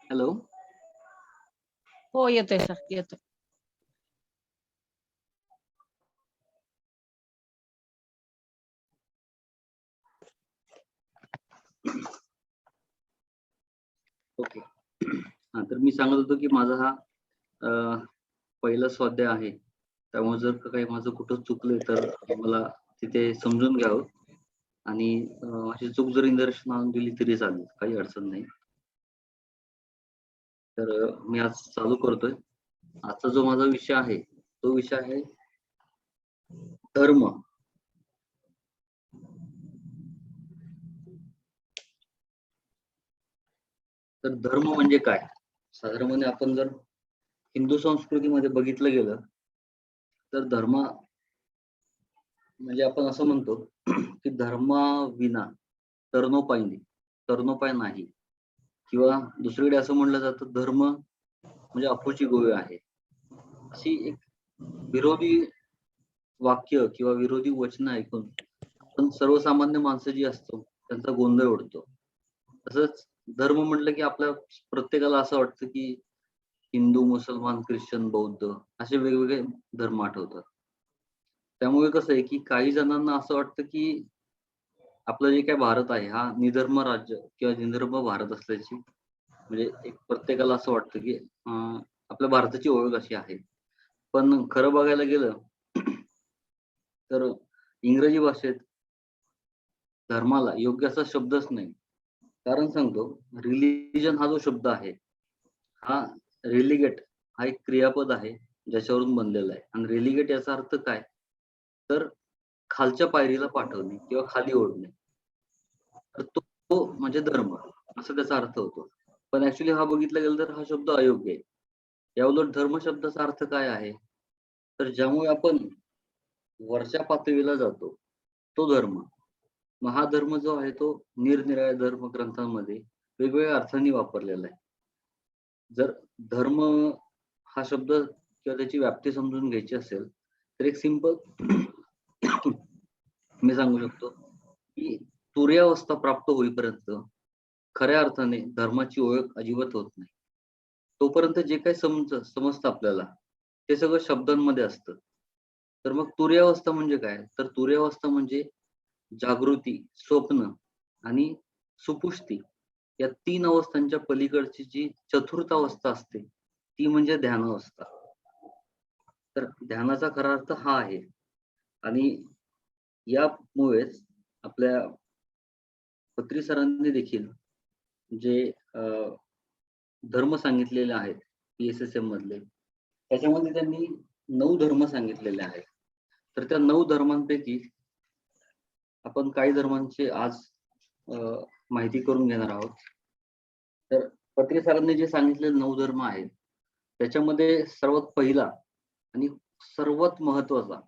Hello. हो, येतोय sir, येतोय. ओके. हा, तर मी सांगत होतो की माझा हा पहिला स्वाध्याय आहे. त्यामुळे जर का काही माझं कुठं चुकलंय तर मला तिथे समजून घ्यावं आणि अशी चूक जरी निदर्शन आणून दिली तरी चालेल, काही अडचण नाही. तर मी आज चालू करतोय. आजचा जो माझा विषय आहे, तो विषय आहे धर्म. तर धर्म म्हणजे काय? साधारणपणे आपण जर हिंदू संस्कृतीमध्ये बघितलं गेलं, तर धर्म म्हणजे आपण असं म्हणतो की धर्माविना तरणोपाय नाही किंवा दुसरीकडे असं म्हणलं जातं धर्म म्हणजे अफूची गोवे आहे. अशी एक विरोधी वाक्य किंवा विरोधी वचनं ऐकून आपण सर्वसामान्य माणसं जी असतो त्यांचा गोंधळ उडतो. तसंच धर्म म्हटलं की आपल्या प्रत्येकाला असं वाटतं की हिंदू, मुसलमान, ख्रिश्चन, बौद्ध असे वेगवेगळे धर्म आठवतात. त्यामुळे कसं आहे की काही जणांना असं वाटतं की आपलं जे काही भारत आहे हा निधर्म राज्य किंवा निधर्म भारत असल्याची म्हणजे एक प्रत्येकाला असं वाटतं की आपल्या भारताची ओळख अशी आहे. पण खरं बघायला गेलं तर इंग्रजी भाषेत धर्माला योग्य असा शब्दच नाही. कारण सांगतो, रिलिजन हा जो शब्द आहे, हा रेलिगेट हा एक क्रियापद आहे, ज्याच्यावरून बनलेला आहे. आणि रेलिगेट याचा अर्थ काय? तर खालच्या पायरीला पाठवणे किंवा खाली ओढणे. तर तो म्हणजे धर्म असा त्याचा अर्थ होतो. पण ऍक्च्युली हा बघितला गेला तर हा शब्द अयोग्य आहे. याउलट धर्म शब्दाचा अर्थ काय आहे? तर ज्यामुळे आपण वरच्या पातळीला जातो, तो धर्म. मग हा धर्म जो आहे तो निरनिराळ्या धर्म ग्रंथांमध्ये वेगवेगळ्या अर्थांनी वापरलेला आहे. जर धर्म हा शब्द किंवा त्याची व्याप्ती समजून घ्यायची असेल, तर एक सिंपल मी सांगू शकतो, की तुर्यावस्था प्राप्त होईपर्यंत खऱ्या अर्थाने धर्माची ओळख अजिबात होत नाही. तोपर्यंत जे काही समजतं आपल्याला, ते सगळं शब्दांमध्ये असतं. तर मग तुर्यावस्था म्हणजे काय? तर तुर्यावस्था म्हणजे जागृती, स्वप्न आणि सुपुष्टी या 3 अवस्थांच्या पलीकडची जी चतुर्थ अवस्था असते, ती म्हणजे ध्यानावस्था. तर ध्यानाचा खरा अर्थ हा आहे आणि यामुळेच आपल्या पत्री सरांनी देखील जे धर्म सांगितलेले आहेत, पी-एस-एस-एम मधले, त्याच्यामध्ये त्यांनी 9 धर्म सांगितलेले आहेत. तर त्या 9 धर्मांपैकी आपण काही धर्मांची आज अ, माहिती करून घेणार आहोत. तर पत्रे सरांनी जे सांगितलेले 9 धर्म आहेत, त्याच्यामध्ये सर्वात पहिला आणि सर्वात महत्त्वाचा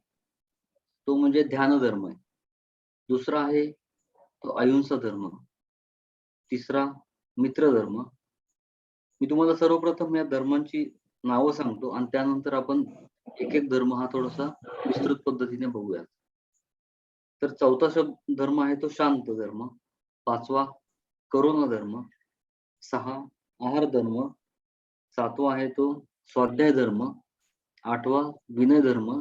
तो म्हणजे ध्यान धर्म आहे. दुसरा आहे तो अहिंसा धर्म. तिसरा मित्र धर्म. मी तुम्हाला सर्वप्रथम या धर्मांची नावं सांगतो आणि त्यानंतर आपण एक-एक धर्म हा थोडासा विस्तृत पद्धतीने बघूया. तर चौथा धर्म आहे तो शांत धर्म. 5वा करुणा धर्म. 6 आहार धर्म. 7वा आहे तो स्वाध्याय धर्म. 8वा विनय धर्म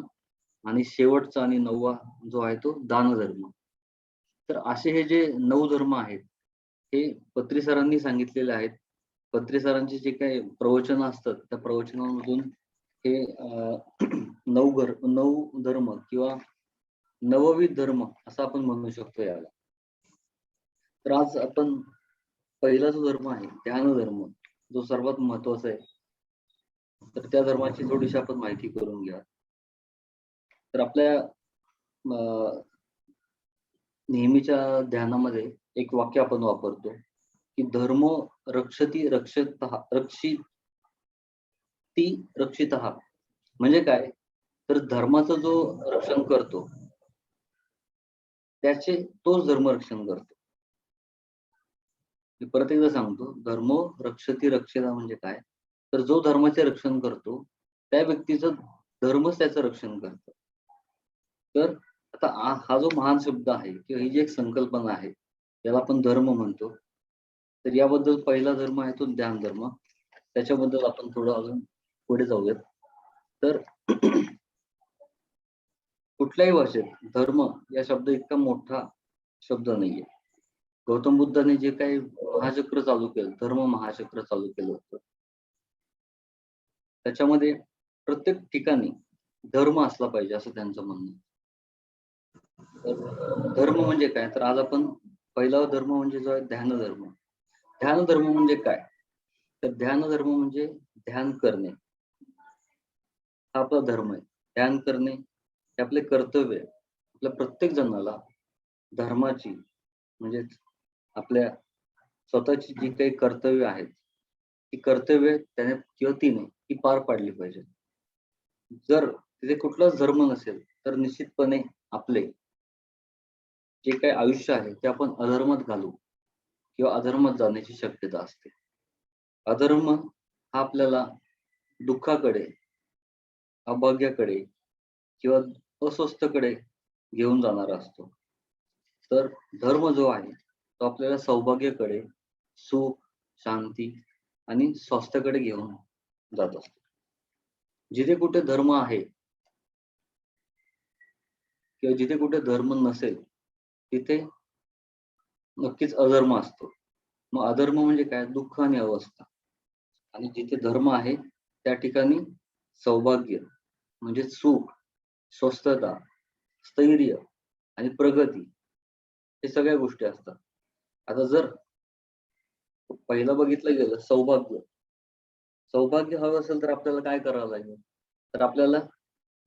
आणि शेवटचा आणि 9वा जो आहे तो दान धर्म. तर असे हे जे 9 धर्म आहेत, हे पत्री सरांनी सांगितलेले आहेत. पत्री सरांचे जे काही प्रवचनं असतात, त्या प्रवचनामधून हे 9 धर्म किंवा नवविध धर्म असं आपण म्हणू शकतो याला. तर आज आपण पहिला जो धर्म आहे, ध्यान धर्म, जो सर्वात महत्त्वाचा आहे. तर त्या धर्माची थोडीशी आपण माहिती करून घ्या. तर आपल्या नेहमीच्या ध्यानामध्ये एक वाक्य आपण वापरतो, की धर्म रक्षती रक्षतः रक्षिती रक्षितः म्हणजे काय? तर धर्माचं जो रक्षण करतो, त्याचे तोच धर्म रक्षण करतो. मी परत एकदा सांगतो, धर्मो रक्षती रक्षितः म्हणजे काय? तर जो धर्माचे रक्षण करतो, त्या व्यक्तीचं धर्मच त्याचं रक्षण करतं. तर आता हा जो महान शब्द आहे किंवा ही जी एक संकल्पना आहे, याला आपण धर्म म्हणतो. तर याबद्दल पहिला धर्म आहे तो ध्यान धर्म. त्याच्याबद्दल आपण थोडं अजून पुढे जाऊयात. तर कुठल्याही भाषेत धर्म या शब्द इतका मोठा शब्द नाहीये. गौतम बुद्धाने जे काही महाचक्र चालू केलं, धर्म महाचक्र चालू केलं होतं, त्याच्यामध्ये प्रत्येक ठिकाणी धर्म असला पाहिजे असं त्यांचं म्हणणं आहे. तर धर्म म्हणजे काय, तर आज आपण पहिला धर्म म्हणजे जो आहे ध्यान धर्म. ध्यान धर्म म्हणजे काय, तर ध्यान धर्म म्हणजे ध्यान करणे हा आपला धर्म आहे. ध्यान करणे हे आपले कर्तव्य आहे. आपल्या प्रत्येक जणाला धर्माची म्हणजे आपल्या स्वतःची जी काही कर्तव्य आहेत, ती कर्तव्य त्याने किंवा तिने ती पार पाडली पाहिजे. जर तिथे कुठलाच धर्म नसेल तर निश्चितपणे आपले जे काही आयुष्य आहे ते आपण अधर्मात घालू किंवा अधर्मात जाण्याची शक्यता असते. अधर्म हा आपल्याला दुःखाकडे, अभाग्याकडे किंवा अस्वस्थकडे घेऊन जाणारा असतो. तर धर्म जो आहे तो आपल्याला सौभाग्याकडे, सुख, शांती आणि स्वास्थ्याकडे घेऊन जात असतो. जिथे कुठे धर्म आहे किंवा जिथे कुठे धर्म नसेल तिथे नक्कीच अधर्म असतो. मग अधर्म म्हणजे काय, दुःख आणि अवस्था. आणि जिथे धर्म आहे त्या ठिकाणी सौभाग्य म्हणजे सुख, स्वस्थता, स्थैर्य आणि प्रगती हे सगळ्या गोष्टी असतात. आता जर पहिलं बघितलं गेलं सौभाग्य, सौभाग्य हवं असेल तर आपल्याला काय करावं लागेल, तर आपल्याला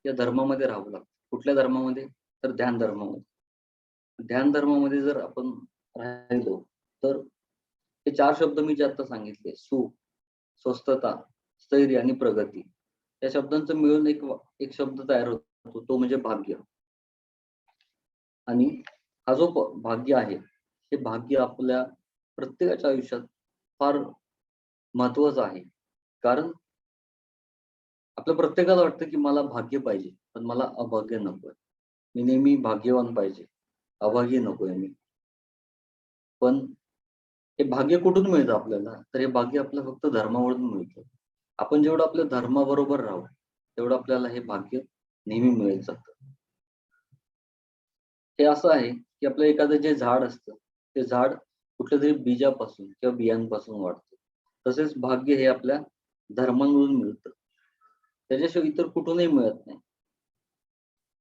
या धर्मामध्ये राहावं लागतं. कुठल्या धर्मामध्ये, तर ध्यान धर्मामध्ये. ध्यान धर्मामध्ये जर आपण राहिलो तर हे 4 शब्द मी जे आता सांगितले, सुख, स्वस्थता, स्थैर्य आणि प्रगती, या शब्दांचं मिळून एक शब्द तयार होतो, तो म्हणजे भाग्य. आणि हा जो भाग्य आहे, हे भाग्य आपल्या प्रत्येकाच्या आयुष्यात फार महत्वाचं आहे. कारण आपल्या प्रत्येकाला वाटतं की मला भाग्य पाहिजे, पण मला अभाग्य नकोय. मी नेहमी भाग्यवान पाहिजे, अभागी नकोय मी. पण हे भाग्य कुठून मिळतं आपल्याला, तर हे भाग्य आपल्याला फक्त धर्मावरून मिळतं. आपण जेवढं आपल्या धर्माबरोबर राहू, तेवढं आपल्याला हे भाग्य नेहमी मिळत जातं. हे असं आहे की आपलं एखादं जे झाड असतं, ते झाड कुठल्यातरी बीजापासून किंवा बियांपासून वाढतं. तसेच भाग्य हे आपल्या धर्मांमधून मिळतं. त्याच्याशिवाय इतर कुठूनही मिळत नाही.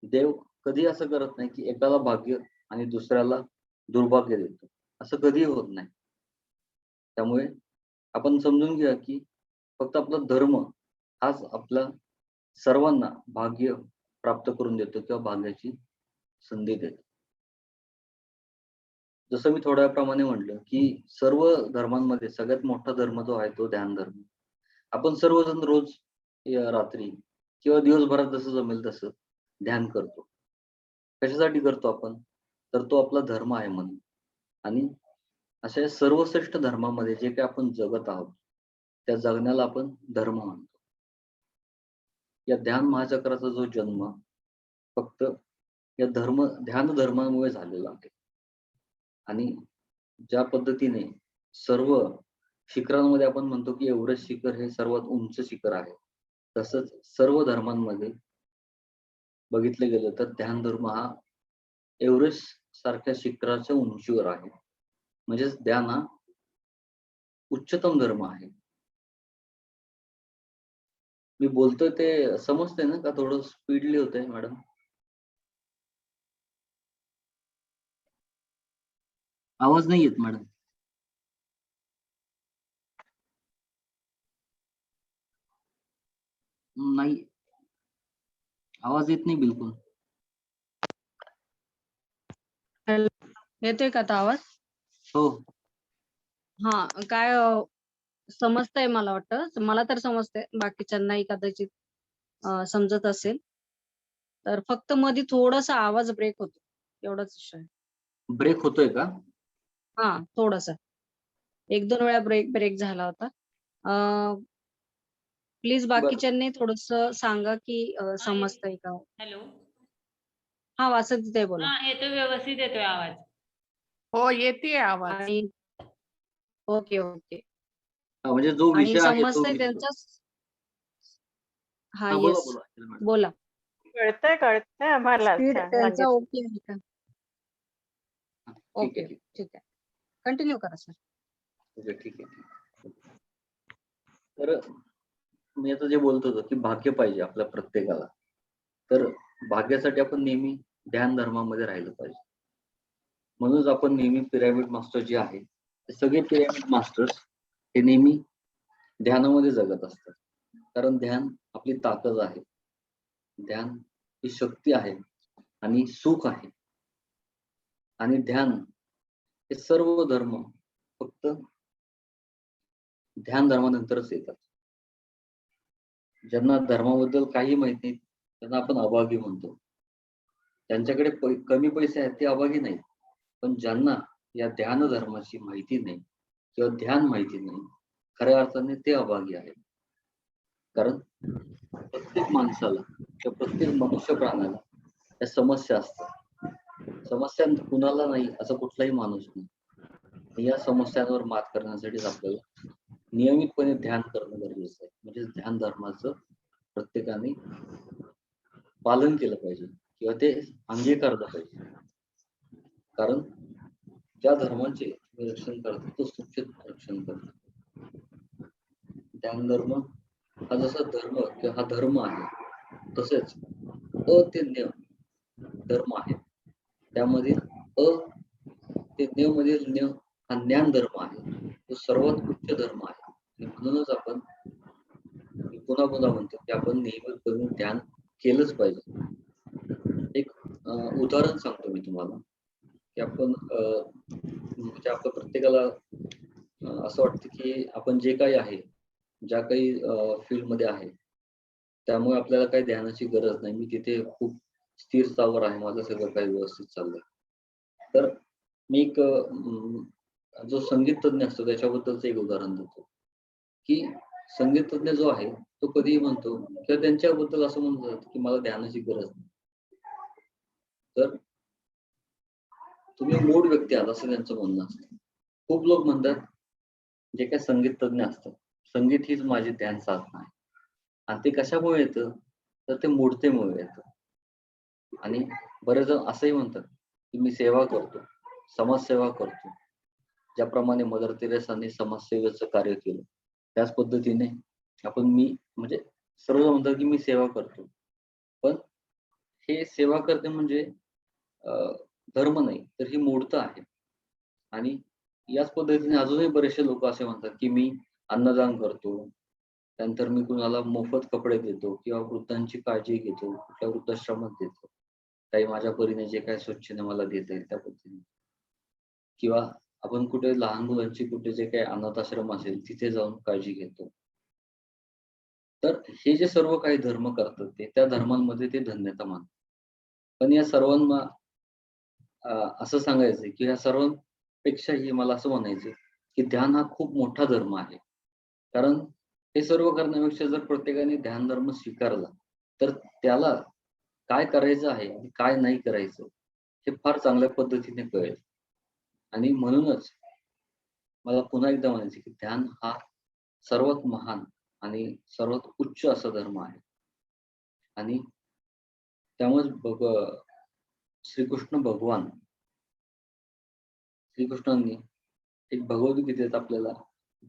देव कधी असं करत नाही की एकाला भाग्य आणि दुसऱ्याला दुर्भाग्य देतो. असं कधीही होत नाही. त्यामुळे आपण समजून घ्या की फक्त आपला धर्म हाच आपल्या सर्वांना भाग्य प्राप्त करून देतो किंवा भाग्याची संधी देतो. जसं मी थोड्या वेळाप्रमाणे म्हटलं की सर्व धर्मांमध्ये सगळ्यात मोठा धर्म जो आहे तो ध्यान धर्म. आपण सर्वजण रोज रात्री किंवा दिवसभरात जसं जमेल तसं ध्यान करतो. कशासाठी करतो आपण, तर तो आपला धर्म आहे म्हणून. आणि अशा या सर्वश्रेष्ठ धर्मामध्ये जे काही आपण जगत आहोत, त्या जगण्याला आपण धर्म म्हणतो. या ध्यान महाचक्राचा जो जन्म फक्त या ध्यान धर्मामुळे झालेला आहे. आणि ज्या पद्धतीने सर्व शिखरांमध्ये आपण म्हणतो की एव्हरेस्ट शिखर हे सर्वात उंच शिखर आहे, तसंच सर्व धर्मांमध्ये बघितलं गेलं तर ध्यान धर्म हा एव्हरेस्ट सारख्या शिखराच्या उंचीवर आहे. म्हणजेच ध्यान हा उच्चतम धर्म आहे. मी बोलतोय ते समजतंय ना, का थोडं स्पीडली होतंय मॅडम? आवाज नाही येत मॅडम. नाही, आवाज येत नाही बिलकुल. येतोय का आता आवाज? हो. हा, काय समजतंय मला वाटतं. मला तर समजतंय. बाकीच्यांनाही कदाचित समजत असेल. तर फक्त मध्ये थोडासा आवाज ब्रेक होतो. एवढाच विषय आहे. ब्रेक होतोय का? हां, थोडासा. 1-2 वेळा ब्रेक झाला होता. प्लीज बरं. बाकीच्यांनी थोडंसं सांगा की समजतंय का? हॅलो. हां, वासंतीताई बोला. हां, येतोय व्यवस्थित येतोय आवाज. हो, येतेय आवाज. आणि ओके, ओके. म्हणजे जो आणि विषय आहे तो समजतंय त्यांचा हा बोला येस बोला अंजली मॅडम. बोला. कळतंय आम्हाला. स्पीड अच्छा, त्यांचा म्हणजे ओके आहे का? ठीक ओके, आहे, ठीक ठीक आहे. कंटिन्यू करा सर. ओके, ठीक आहे. तर मी आता जे बोलत होतो की भाग्य पाहिजे आपल्या प्रत्येकाला. तर भाग्यासाठी आपण नेहमी ध्यान धर्मामध्ये राहिलं पाहिजे. म्हणूनच आपण नेहमी पिरॅमिड मास्टर जे आहे ते सगळे पिरॅमिड मास्टर्स हे नेहमी ध्यानामध्ये जगत असतात. कारण ध्यान आपली ताकद आहे. ध्यान ही शक्ती आहे आणि सुख आहे. आणि ध्यान हे सर्व धर्म फक्त ध्यान धर्मानंतरच येतात. ज्यांना धर्माबद्दल काही माहित नाही त्यांना आपण अभागी म्हणतो. ज्यांच्याकडे कमी पैसे आहेत ते अभागी नाहीत. पण ज्यांना या ध्यान धर्माची माहिती नाही किंवा ध्यान माहिती नाही, खऱ्या अर्थाने ते अभागी आहेत. कारण प्रत्येक माणसाला किंवा प्रत्येक मनुष्य प्राण्याला या समस्या असतात. समस्या कुणाला नाही असं कुठलाही माणूस नाही. या समस्यांवर मात करण्यासाठीच आपल्याला नियमितपणे ध्यान करणं गरजेचं आहे. म्हणजे ध्यान धर्माचं प्रत्येकाने पालन केलं पाहिजे किंवा ते अंगीकारलं पाहिजे. कारण ज्या धर्माचे रक्षण करतात तो तुमचे रक्षण करतो. ध्यान धर्म हा जसा धर्म किंवा हा धर्म आहे तसेच ते ज्ञ धर्म आहे. त्यामधील ते ज्ञ मधील ज्ञ हा ज्ञान धर्म आहे. तो सर्वात उच्च धर्म आहे. आणि म्हणूनच आपण पुन्हा पुन्हा म्हणतो की आपण नेहमी ध्यान केलंच पाहिजे. एक उदाहरण सांगतो मी तुम्हाला की आपण म्हणजे आपल्या प्रत्येकाला असं वाटतं की आपण जे काही आहे ज्या काही फील्ड मध्ये आहे त्यामुळे आपल्याला काही ध्यानाची गरज नाही. मी तिथे खूप स्थिर स्थावर आहे. माझं सगळं काही व्यवस्थित चाललंय. तर मी एक जो संगीत तज्ञ असतो त्याच्याबद्दलचं एक उदाहरण देतो की संगीत तज्ञ जो आहे तो कधीही म्हणतो किंवा त्यांच्याबद्दल असं म्हणतात की मला ध्यानाची गरज नाही. तर तुम्ही मूढ व्यक्ती आहात असं त्यांचं म्हणणं असतं. खूप लोक म्हणतात जे काही संगीत तज्ञ असतात संगीत हीच माझी ध्यान साधना आहे. आणि ते कशामुळे येतं तर ते मूढतेमुळे येतं. आणि बरेच जण असंही म्हणतात की मी सेवा करतो, समाजसेवा करतो. ज्याप्रमाणे मदर तेरेसांनी समाजसेवेचं कार्य केलं त्याच पद्धतीने आपण मी म्हणजे सर्व म्हणतात की मी सेवा करतो. पण हे सेवा करते म्हणजे धर्म नाही तर ही मूर्त आहे. आणि याच पद्धतीने अजूनही बरेचसे लोक असे म्हणतात की मी अन्नदान करतो, त्यानंतर मी कुणाला मोफत कपडे देतो किंवा वृद्धांची काळजी घेतो, कुठल्या वृद्धाश्रमात देतो, काही माझ्या परीने जे काही स्वच्छने मला देता येईल त्या पद्धतीने, किंवा आपण कुठे लहान मुलांची कुठे जे काही अनाथ आश्रम असेल तिथे जाऊन काळजी घेतो. तर हे जे सर्व काही धर्म करतात ते त्या धर्मांमध्ये ते धन्यता मानतात. पण या सर्वांना असं सांगायचं की या सर्वांपेक्षाही मला असं म्हणायचं की ध्यान हा खूप मोठा धर्म आहे. कारण हे सर्व करण्यापेक्षा जर प्रत्येकाने ध्यान धर्म स्वीकारला तर त्याला काय करायचं आहे आणि काय नाही करायचं हे फार चांगल्या पद्धतीने कळेल. आणि म्हणूनच मला पुन्हा एकदा म्हणायचं की ध्यान हा सर्वात महान आणि सर्वात उच्च असा धर्म आहे. आणि त्यामुळे श्रीकृष्ण भगवान श्रीकृष्णांनी एक भगवद्गीतेत आपल्याला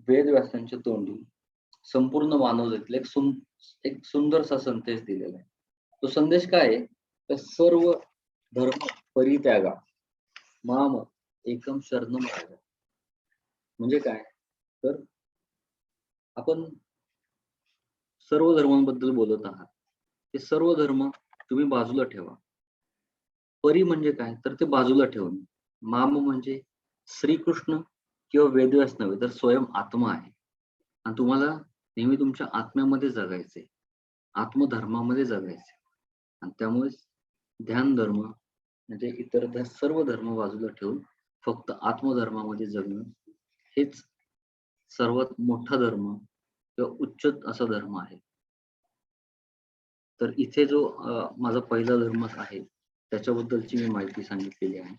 वेदव्यासांच्या तोंडी संपूर्ण मानवजातीला एक सुंदरसा संदेश दिलेला आहे. तो संदेश काय आहे तर सर्व धर्म परित्यागा माम एकम शरणम व्रज. म्हणजे काय तर आपण सर्व धर्मांबद्दल बोलत आहात. ते सर्व धर्म तुम्ही बाजूला ठेवा. परी म्हणजे काय तर ते बाजूला ठेवून माम म्हणजे श्रीकृष्ण किंवा वेदव्यास नव्हे तर स्वयं आत्मा आहे. आणि तुम्हाला नेहमी तुमच्या आत्म्यामध्ये जगायचे, आत्मधर्मामध्ये जगायचे. आणि त्यामुळे ध्यान धर्म म्हणजे इतर सर्व धर्म बाजूला ठेवून फक्त आत्मधर्मामध्ये जगणं हेच सर्वात मोठा धर्म किंवा उच्च असा धर्म आहे. तर इथे जो माझा पहिला धर्म आहे त्याच्याबद्दलची मी माहिती सांगितलेली आहे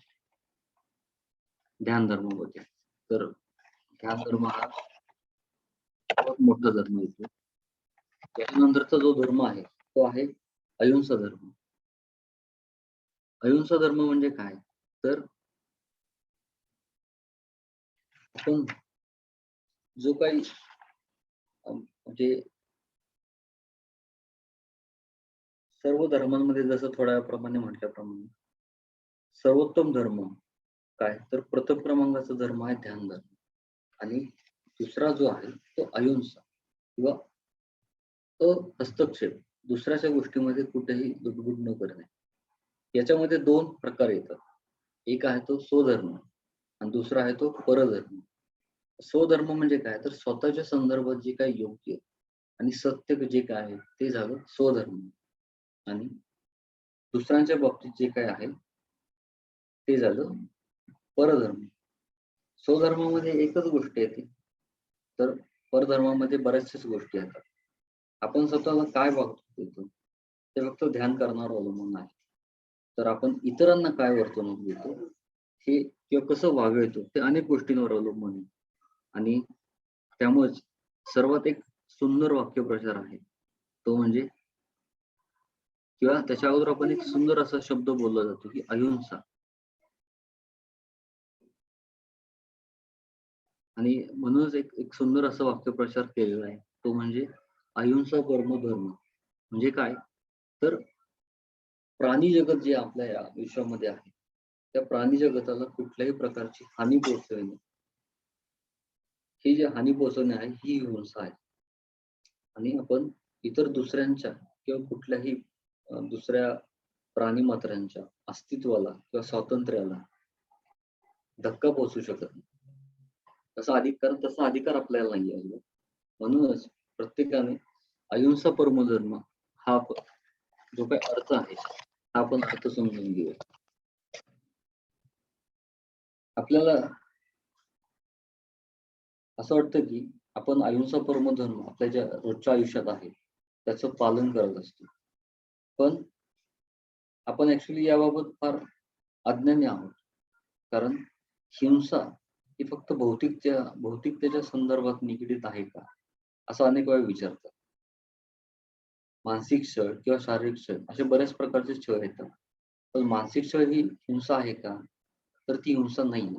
ध्यान धर्माबद्दल. तर ध्यान धर्म हा मोठा धर्म येतो. त्याच्यानंतरचा जो धर्म आहे तो आहे अहिंसा धर्म. अहिंसा धर्म म्हणजे काय? तर आपण जो काही म्हणजे सर्व धर्मांमध्ये जसं थोड्या वेळाप्रमाणे म्हटल्याप्रमाणे सर्वोत्तम धर्म काय? तर प्रथम क्रमांकाचा धर्म आहे ध्यान धर्म आणि दुसरा जो आहे तो अहिंसा किंवा हस्तक्षेप, दुसऱ्याच्या गोष्टीमध्ये कुठेही लुडबुड न करणे. याच्यामध्ये 2 प्रकार येतात. एक आहे तो स्वधर्म आणि दुसरा आहे तो परधर्म. स्वधर्म म्हणजे काय? तर स्वतःच्या संदर्भात जे काही योग्य आणि सत्य जे काय आहे ते झालं स्वधर्म आणि दुसऱ्यांच्या बाबतीत जे काय आहे ते झालं परधर्म. स्वधर्मामध्ये एकच गोष्ट येते, तर परधर्मामध्ये बऱ्याचशाच गोष्टी येतात. आपण स्वतःला काय वागतो देतो ते फक्त ध्यान करण्यावर अवलंबून आहे. तर आपण इतरांना काय वर्तणूक देतो हे किंवा कसं वागवतो ते अनेक गोष्टींवर अवलंबून आहे. आणि त्यामुळेच सर्वात एक सुंदर वाक्यप्रचार आहे तो म्हणजे किंवा त्याच्या अगोदर आपण एक सुंदर असा शब्द बोलला जातो की अहिंसा. आणि म्हणूनच एक सुंदर असा वाक्यप्रचार केलेला आहे तो म्हणजे अहिंसा परमो धर्म. म्हणजे काय? तर प्राणी जगत जे आपल्या या विश्वामध्ये आहे त्या प्राणी जगताला कुठल्याही प्रकारची हानी पोहोचवणे, ही जी हानी पोहोचवणे आहे ही हिंसा आहे. आणि आपण इतर दुसऱ्यांच्या किंवा कुठल्याही दुसऱ्या प्राणी मात्रांच्या अस्तित्वाला किंवा स्वातंत्र्याला धक्का पोहोचू शकत नाही. तसा अधिकार आपल्याला नाही आहे. म्हणूनच प्रत्येकाने अहिंसा परमो धर्म हा जो काही अर्थ आहे हा आपण अर्थ समजून घेऊया. आपल्याला असं वाटतं की आपण अहिंसा परमो धर्म आपल्या ज्या रोजच्या आयुष्यात आहे त्याचं पालन करत असतो. पण आपण ऍक्च्युली याबाबत फार अज्ञानी आहोत. कारण हिंसा ही फक्त भौतिकतेच्या संदर्भात निगडीत आहे का? असं अनेक वेळा विचारतात. मानसिक छळ किंवा शारीरिक छळ असे बऱ्याच प्रकारचे छळ येतात. पण मानसिक छळ ही हिंसा आहे का? तर ती हिंसा नाही.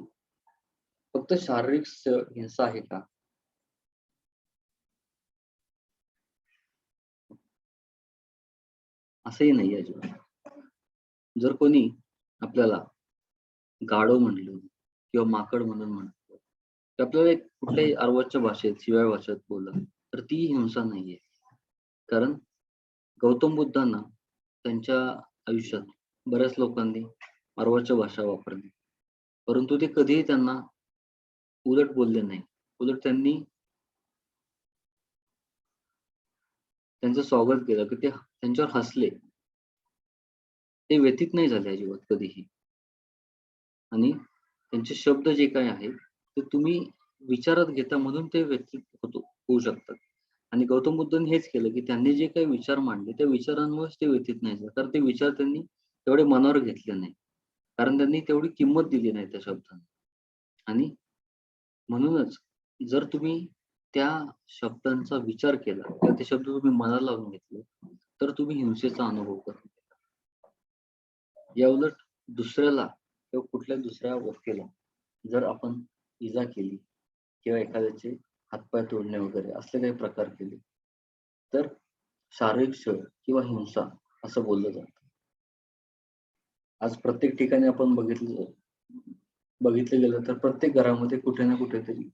फक्त शारीरिक छळ हिंसा आहे का? असंही नाही अजिबात. जर कोणी आपल्याला गाढव म्हणलं किंवा माकड म्हणून म्हणलं तर आपल्याला एक कुठल्याही अर्वाच्य भाषेत शिव्या भाषेत बोललं तर ती हिंसा नाहीये. कारण गौतम बुद्धांना त्यांच्या आयुष्यात बऱ्याच लोकांनी अर्वाच्य भाषा वापरली, परंतु ते कधीही त्यांना उलट बोलले नाही. उलट त्यांनी त्यांचं स्वागत केलं की ते त्यांच्यावर हसले. ते व्यथित नाही झाले अजिबात कधीही. आणि त्यांचे शब्द जे काही आहेत ते तुम्ही विचारात घेता म्हणून ते व्यथित होऊ शकतात. आणि गौतम बुद्धांनी हेच केलं की त्यांनी जे काही विचार मांडले त्या विचारांमुळेच ते व्यथित नाही झाले. कारण ते विचार त्यांनी तेवढे मनावर घेतले नाही. कारण त्यांनी तेवढी किंमत दिली नाही त्या शब्दांना. आणि म्हणूनच जर तुम्ही त्या शब्दांचा विचार केला किंवा ते शब्द तुम्ही मनाला लावून घेतले तर तुम्ही हिंसेचा अनुभव करता. याउलट दुसऱ्याला किंवा कुठल्या दुसऱ्या व्यक्तीला जर आपण इजा केली किंवा एखाद्याचे हातपाय तोडणे वगैरे असले काही प्रकार केले तर शारीरिक छळ किंवा हिंसा असं बोललं जातं. आज प्रत्येक ठिकाणी आपण बघितलं गेलं तर प्रत्येक घरामध्ये कुठे ना कुठेतरी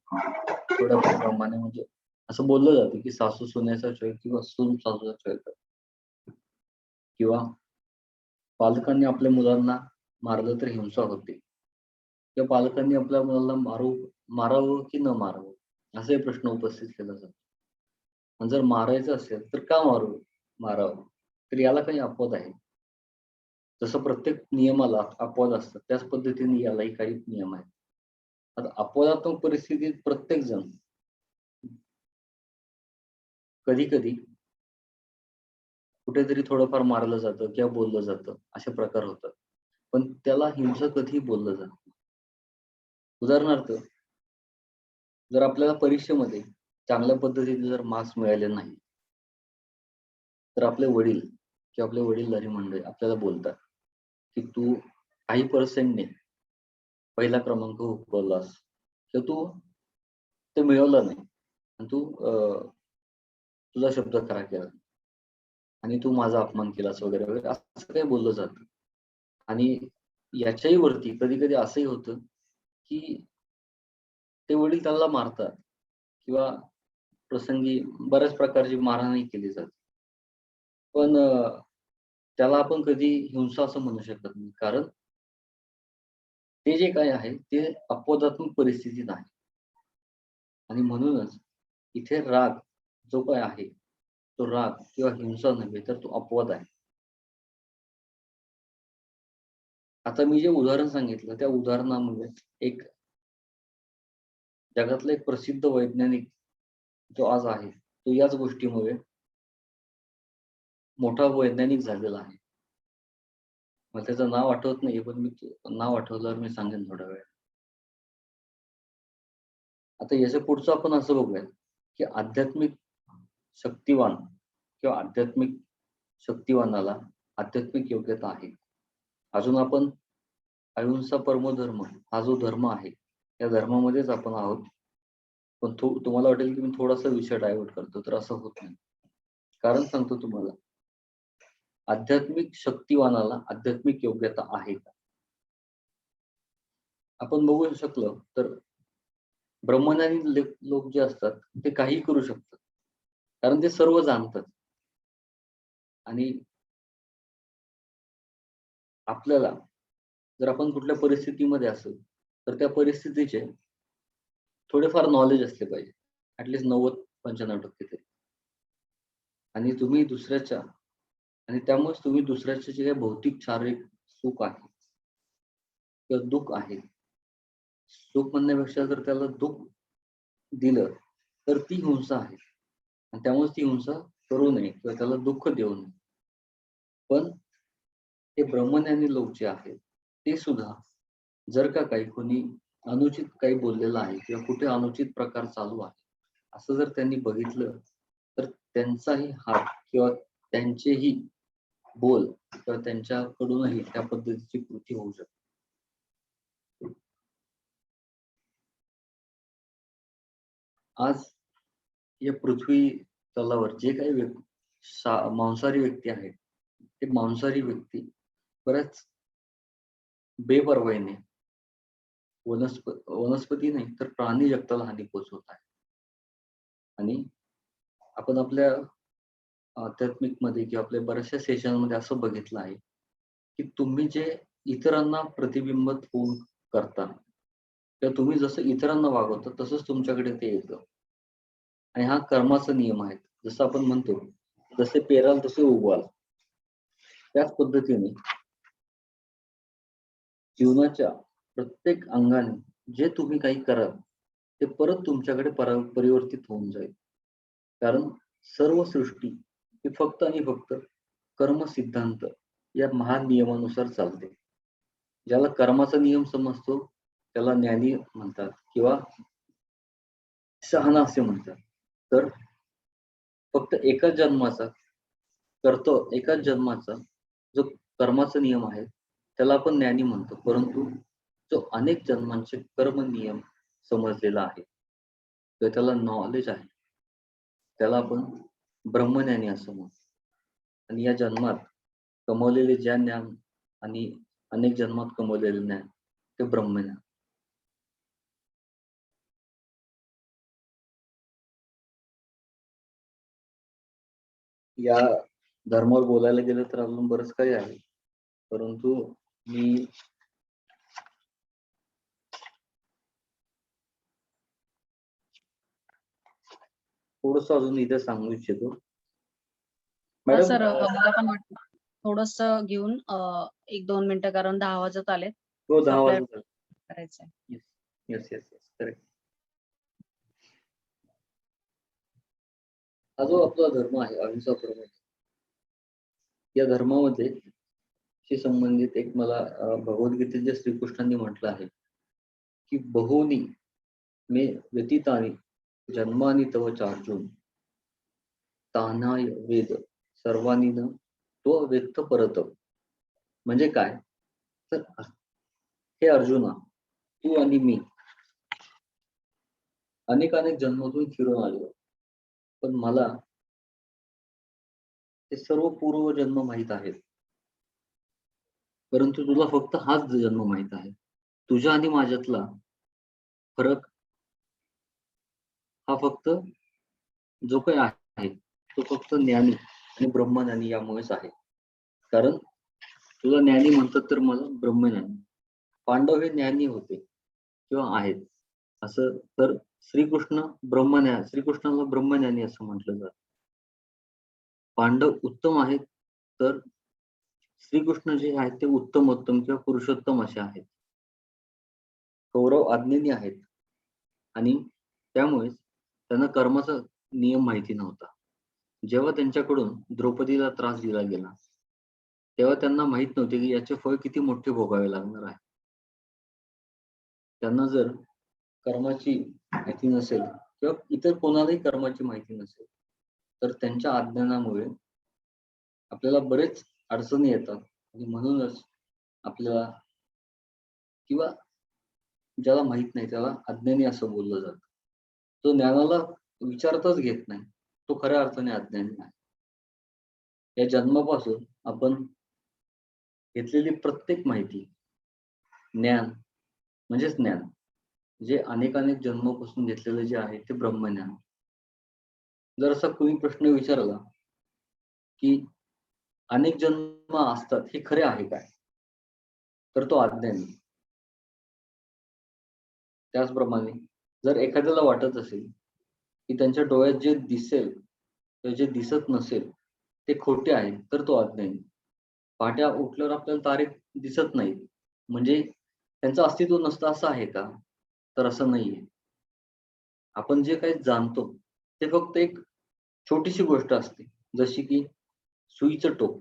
थोड्या प्रमाणे म्हणजे असं बोललं जातं की सासू सुनेचा छळ किंवा सून सासूचा छळ करते किंवा पालकांनी आपल्या मुलांना मारलं तर हिंसा होते किंवा पालकांनी आपल्या मुलाला मारावं की न मारावं असे प्रश्न उपस्थित केला जातो. आणि जर मारायचं असेल तर का मारावं? तर याला काही अपवाद आहे. जसं प्रत्येक नियमाला अपवाद असतात त्याच पद्धतीने यालाही काही नियम आहेत. आता अपवादात्मक परिस्थितीत प्रत्येक जण कधी कधी कुठेतरी थोडंफार मारलं जातं किंवा बोललं जातं असे प्रकार होतात. पण त्याला हिंसा कधीही बोललं जातं. उदाहरणार्थ जर आपल्याला परीक्षेमध्ये चांगल्या पद्धतीने जर मार्क्स मिळाले नाही तर आपले वडील किंवा आपले वडीलधारी मंडळी आपल्याला बोलतात की तू काही पर्सेंटने पहिला क्रमांक हुकवलास किंवा तू ते मिळवलं नाही आणि तू तुझा शब्द खरा केला आणि तू माझा अपमान केलास वगैरे वगैरे असं काही बोललं जातं. आणि याच्याही वरती कधी कधी असंही होतं की ते वडील त्याला मारतात किंवा प्रसंगी बऱ्याच प्रकारची मारहाणही केली जाते. पण त्याला आपण कधी हिंसा असं म्हणू शकत नाही, कारण ते जे काय आहे ते अपवादात्मक परिस्थिती नाही. आणि म्हणूनच इथे राग जो काय आहे तो राग किंवा हिंसा नव्हे तर तो अपवाद आहे. आता मी जे उदाहरण सांगितलं त्या उदाहरणामुळे एक जगातला एक प्रसिद्ध वैज्ञानिक जो आज आहे तो याच गोष्टीमुळे मोठा वैज्ञानिक झालेला आहे. मला त्याचं नाव आठवत नाही, पण मी नाव आठवल्यावर मी सांगेन थोड्या वेळ. आता याच्या पुढचं आपण असं बघूया की आध्यात्मिक शक्तिवान किंवा आध्यात्मिक शक्तिवानाला आध्यात्मिक योग्यता आहे. अजून आपण अहिंसा परमो धर्म हा जो धर्म आहे या धर्मामध्येच आपण आहोत. पण तुम्हाला वाटेल की मी थोडासा विषय डायव्हर्ट करतो, तर असं होत नाही. कारण सांगतो तुम्हाला, आध्यात्मिक शक्तिवानाला आध्यात्मिक योग्यता आहे का? आपण बघू शकलो तर ब्रह्मज्ञानी लोक जे असतात ते काही करू शकतात, कारण ते सर्व जाणतात. आणि आपल्याला जर आपण कुठल्या परिस्थितीमध्ये असेल तर त्या परिस्थितीचे थोडेफार नॉलेज असले पाहिजे, ऍटलीस्ट 90-95% तरी. आणि तुम्ही दुसऱ्याच्या आणि त्यामुळेच तुम्ही दुसऱ्याचे जे काही भौतिक शारीरिक सुख आहे किंवा दुःख आहे, सुख म्हणण्यापेक्षा जर त्याला दुःख दिलं तर ती हिंसा आहे. आणि त्यामुळे ती हिंसा करू नये किंवा त्याला दुःख देऊ नये. पण हे ब्रह्मज्ञानी लोक जे आहेत ते सुद्धा जर का काही कोणी अनुचित काही बोललेलं आहे किंवा कुठे अनुचित प्रकार चालू आहे असं जर त्यांनी बघितलं तर त्यांचाही हात किंवा त्यांचेही बोल किंवा त्यांच्याकडूनही त्या पद्धतीची कृती होऊ शकते. आज या पृथ्वी तलावर जे काही मांसाहारी व्यक्ती आहेत ते मांसाहारी व्यक्ती बऱ्याच बेपर्वाईने वनस्पती नाही तर प्राणी जगताला हानी पोहोचवत आहे. आणि आपण आपल्या आध्यात्मिक मध्ये किंवा आपल्या बऱ्याचशा सेशन मध्ये असं बघितलं आहे की तुम्ही जे इतरांना प्रतिबिंबित होऊन करता किंवा तुम्ही जसं इतरांना वागवता तसंच तुमच्याकडे ते येतं. आणि हा कर्माचा नियम आहे. जसं आपण म्हणतो जसे पेराल तसे उगवाल, त्याच पद्धतीने जीवनाच्या प्रत्येक अंगाने जे तुम्ही काही कराल ते परत तुमच्याकडे परिवर्तित होऊन जाईल. कारण सर्व सृष्टी ही फक्त आणि फक्त कर्म सिद्धांत या महान नियमानुसार चालते. ज्याला कर्माचा नियम समजतो त्याला ज्ञानी म्हणतात किंवा शहाणा असे म्हणतात. तर फक्त एकाच जन्माचा जो कर्माचा नियम आहे त्याला आपण ज्ञानी म्हणतो, परंतु जो अनेक जन्मांचे कर्म नियम समजलेला आहे तर त्याला नॉलेज आहे त्याला आपण ब्रह्मज्ञानी असं म्हणतो. आणि या जन्मात कमवलेले ज्ञान आणि अनेक जन्मात कमवलेले ज्ञान ते ब्रह्मज्ञान. या धर्मावर बोलायला गेलं तर अजून बरंच काही आहे, परंतु मी थोडस अजून इथे सांगू इच्छितो. मॅडम सर मला पण वाटतं थोडस घेऊन 1-2 मिनिटं, कारण 10 वाजत आलेत. हो 10 आपल्याला वाजता करायचंय. Yes correct. हा जो आपला धर्म आहे अहिंसा परमो, या धर्मामध्ये शी संबंधित एक मला भगवद्गीतेत जे श्रीकृष्णांनी म्हटलं आहे की बहुनी मे व्यतीतानी जन्मानी तव चार्जुन तानाय वेद सर्वांनी न तो व्यक्त परत. म्हणजे काय, तर हे अर्जुना, तू आणि मी अनेक जन्मातून फिरून आलो, पण मला ते सर्व पूर्वजन्म माहित आहेत. परंतु तुला फक्त हाच जन्म माहित आहे. तुझ्या आणि माझ्यातला फरक हा फक्त जो काही आहे तो फक्त ज्ञानी आणि ब्रह्मज्ञानी यामुळेच आहे. कारण तुला ज्ञानी म्हणतात तर मला ब्रह्मज्ञानी. पांडव हे ज्ञानी होते किंवा आहेत. असं तर श्रीकृष्णाला ब्रह्मज्ञानी असं म्हटलं जातं. पांडव उत्तम आहेत तर श्रीकृष्ण जे आहेत ते उत्तमोत्तम किंवा पुरुषोत्तम असे आहेत. कौरव अज्ञानी आहेत आणि त्यामुळे त्यांना कर्माचा नियम माहिती नव्हता. जेव्हा त्यांच्याकडून द्रौपदीला त्रास दिला गेला तेव्हा त्यांना माहित नव्हते की याचे फळ किती मोठे भोगावे लागणार आहे. त्यांना जर कर्माची माहिती नसेल किंवा इतर कोणालाही कर्माची माहिती नसेल तर त्यांच्या अज्ञानामुळे आपल्याला बरेच अडचणी येतात. आणि म्हणूनच आपल्याला किंवा ज्याला माहित नाही त्याला अज्ञानी असं बोललं जातं. तो ज्ञानाला विचारतच घेत नाही तो खऱ्या अर्थाने अज्ञानी आहे. या जन्मापासून आपण घेतलेली प्रत्येक माहिती ज्ञान म्हणजेच ज्ञान, जे अनेक जन्मापासून घेतलेलं जे आहे ते ब्रह्मज्ञान. जर असा कोणी प्रश्न विचारला की अनेक जन्म असतात हे खरे आहे काय, तर तो अज्ञानी. त्याचप्रमाणे जर एखाद्याला वाटत असेल की त्यांच्या डोळ्यात जे दिसेल किंवा जे दिसत नसेल ते खोटे आहे तर तो अज्ञानी. पहाटे उठल्यावर आपल्याला तारे दिसत नाहीत म्हणजे त्यांचं अस्तित्व नसतं असं आहे का, तर असं नाहीये. आपण जे काही जाणतो ते फक्त एक छोटीशी गोष्ट असते, जशी की सुईचं टोक.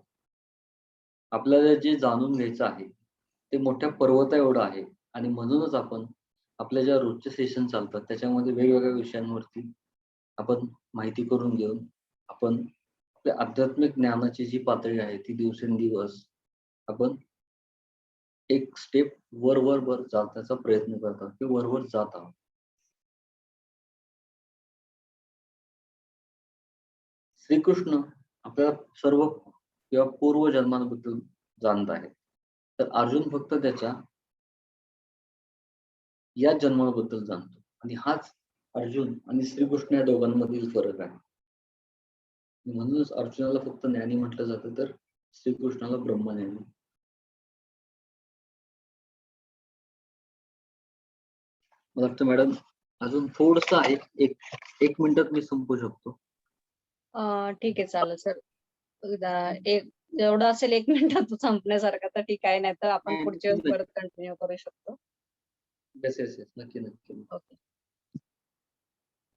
आपल्याला जे जाणून घ्यायचं आहे ते मोठ्या पर्वता एवढं आहे आणि म्हणूनच आपण आपल्या ज्या रोजचे सेशन चालतात त्याच्यामध्ये वेगवेगळ्या विषयांवरती आपण माहिती करून घेऊन आपण आपल्या आध्यात्मिक ज्ञानाची जी पातळी आहे ती दिवसेंदिवस आपण एक स्टेप वर जाण्याचा प्रयत्न करतात किंवा वर जात आहोत. श्रीकृष्ण आपल्याला सर्व किंवा पूर्व जन्मांबद्दल जाणत आहेत, तर अर्जुन फक्त त्याच्या या जन्माबद्दल जाणतो आणि हाच अर्जुन आणि श्रीकृष्ण या दोघांमधील फरक आहे. म्हणूनच अर्जुनाला फक्त ज्ञानी म्हटलं जातं तर श्रीकृष्णाला ब्रह्मज्ञानी. मला वाटतं मॅडम अजून थोडस आहे, एक मिनिटात मी संपू शकतो. ठीक आहे, चालेल सर. एक एवढं असेल 1 मिनिटात संपण्यासारखं तर ठीक आहे, नाही तर आपण पुढच्या वेळेस परत कंटिन्यू करू शकतो. येस येस येस, नक्की नक्की. ओके.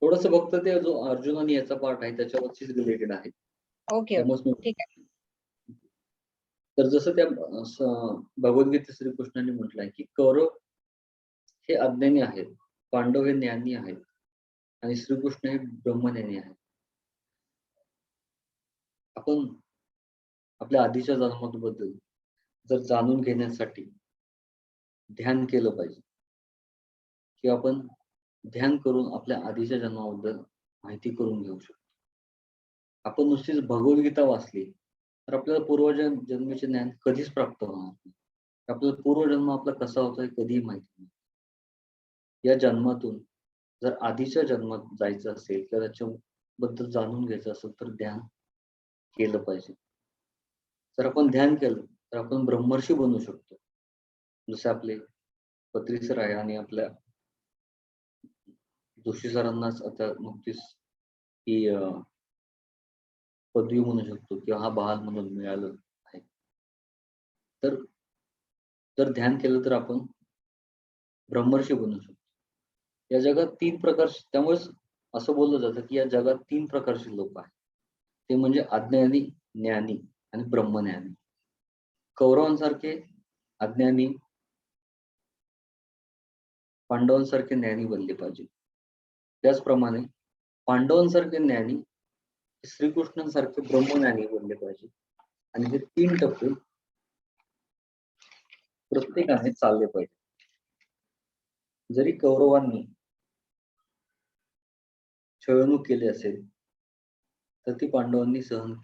थोडस फक्त ते जो अर्जुन आणि याचा पार्ट आहे त्याच्यावरतीच रिलेटेड आहे. ओके, ठीक आहे. तर जसं त्या भगवद्गीतेत श्रीकृष्णाने म्हटलंय की कौरव हे अज्ञानी आहेत, पांडव हे ज्ञानी आहेत आणि श्रीकृष्ण हे ब्रह्मज्ञानी आहेत. आपण आपल्या आधीच्या जन्माबद्दल जर जाणून घेण्यासाठी ध्यान केलं पाहिजे किंवा आपण ध्यान करून आपल्या आधीच्या जन्माबद्दल माहिती करून घेऊ शकतो. आपण नुसतीच भगवद्गीता वाचली तर आपल्याला पूर्वजन्मीचे ज्ञान कधीच प्राप्त होणार नाही. आपल्याला पूर्वजन्म आपला कसा होता हे कधीही माहिती नाही. या जन्मातून जर आधीच्या जन्मात जायचं असेल किंवा त्याच्याबद्दल जाणून घ्यायचं असेल तर ध्यान केलं पाहिजे. जर आपण ध्यान केलं तर आपण ब्रह्मर्षी बनू शकतो. जसे आपले पत्री सर आहे आणि आपल्या जोशी सरांनाच आता नुकतीच ही पदवी म्हणू शकतो किंवा हा बहाल म्हणून मिळालं आहे. तर जर ध्यान केलं तर आपण ब्रह्मर्षी बनू शकतो. या जगात 3 प्रकार, त्यामुळेच असं बोललं जातं की या जगात 3 प्रकारचे लोक आहेत. ते म्हणजे अज्ञानी, ज्ञानी आणि ब्रह्मज्ञानी. कौरवांसारखे अज्ञानी, पांडवांसारखे ज्ञानी बनले पाहिजे. त्याचप्रमाणे पांडवांसारखे ज्ञानी श्रीकृष्णांसारखे ब्रह्मज्ञानी बनले पाहिजे. आणि हे 3 टप्पे प्रत्येकाने चालले पाहिजे. जरी कौरवांनी छळवणूक केली असेल तर ती पांडवांनी सहन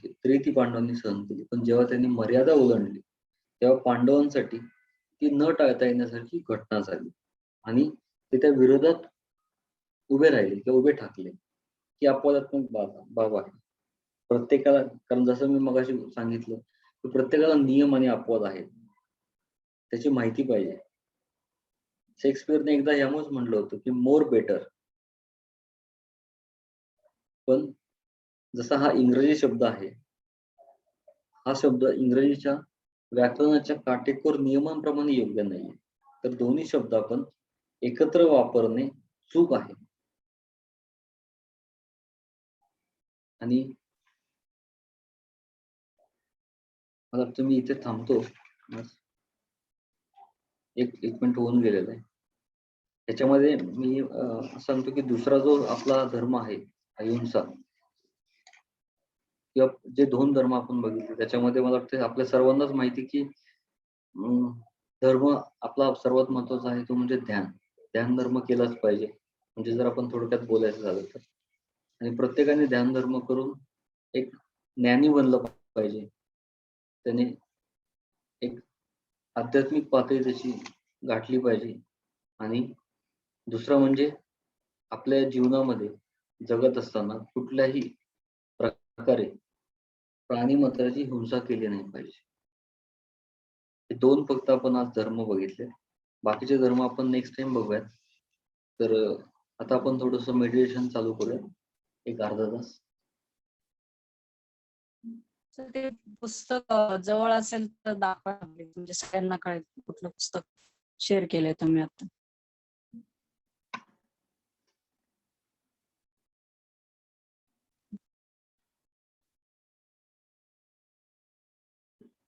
केली. पण जेव्हा त्यांनी मर्यादा ओलांडली तेव्हा पांडवांसाठी ती न टाळता येण्यासारखी घटना झाली आणि ते त्या विरोधात उभे राहिले किंवा उभे ठाकले. ही अपवादात्मक बाब आहे. प्रत्येकाला, कारण जसं मी मगाशी सांगितलं की प्रत्येकाला नियम आणि अपवाद आहेत, त्याची माहिती पाहिजे. शेक्सपियरने एकदा यामुळेच म्हटलं होतं की मोर बेटर. पण जसा हा इंग्रजी शब्द आहे, हा शब्द इंग्रजीच्या व्याकरणाच्या काटेकोर नियमांप्रमाणे योग्य नाहीये. तर दोन्ही शब्द आपण एकत्र वापरणे चूक आहे. आणि मला वाटतं मी इथे थांबतो. एक मिनिट होऊन गेलेलं आहे. त्याच्यामध्ये मी सांगतो की दुसरा जो आपला धर्म आहे अहिंसा, किंवा जे 2 धर्म आपण बघितले त्याच्यामध्ये मला वाटतं आपल्या सर्वांनाच माहिती की धर्म आपला सर्वात महत्वाचा आहे तो म्हणजे ध्यान धर्म केलाच पाहिजे. म्हणजे जर आपण थोडक्यात बोलायचं झालं तर, आणि प्रत्येकाने ध्यान धर्म करून एक ज्ञानी बनलं पाहिजे. त्याने एक आध्यात्मिक पातळी त्याची गाठली पाहिजे. आणि दुसरं म्हणजे आपल्या जीवनामध्ये जगत असताना कुठल्याही प्रकारे प्राणी मात्राची हिंसा केली नाही पाहिजे. हे 2 फक्त आपण आज धर्म बघितले. बाकीचे धर्म आपण नेक्स्ट टाइम बघूयात. तर आता आपण थोडस मेडिटेशन चालू करूया, एक अर्धा तास. तर ते पुस्तक जवळ असेल तर दाखवा, म्हणजे सगळ्यांना कळेल कुठलं पुस्तक शेअर केलंय तुम्ही आता.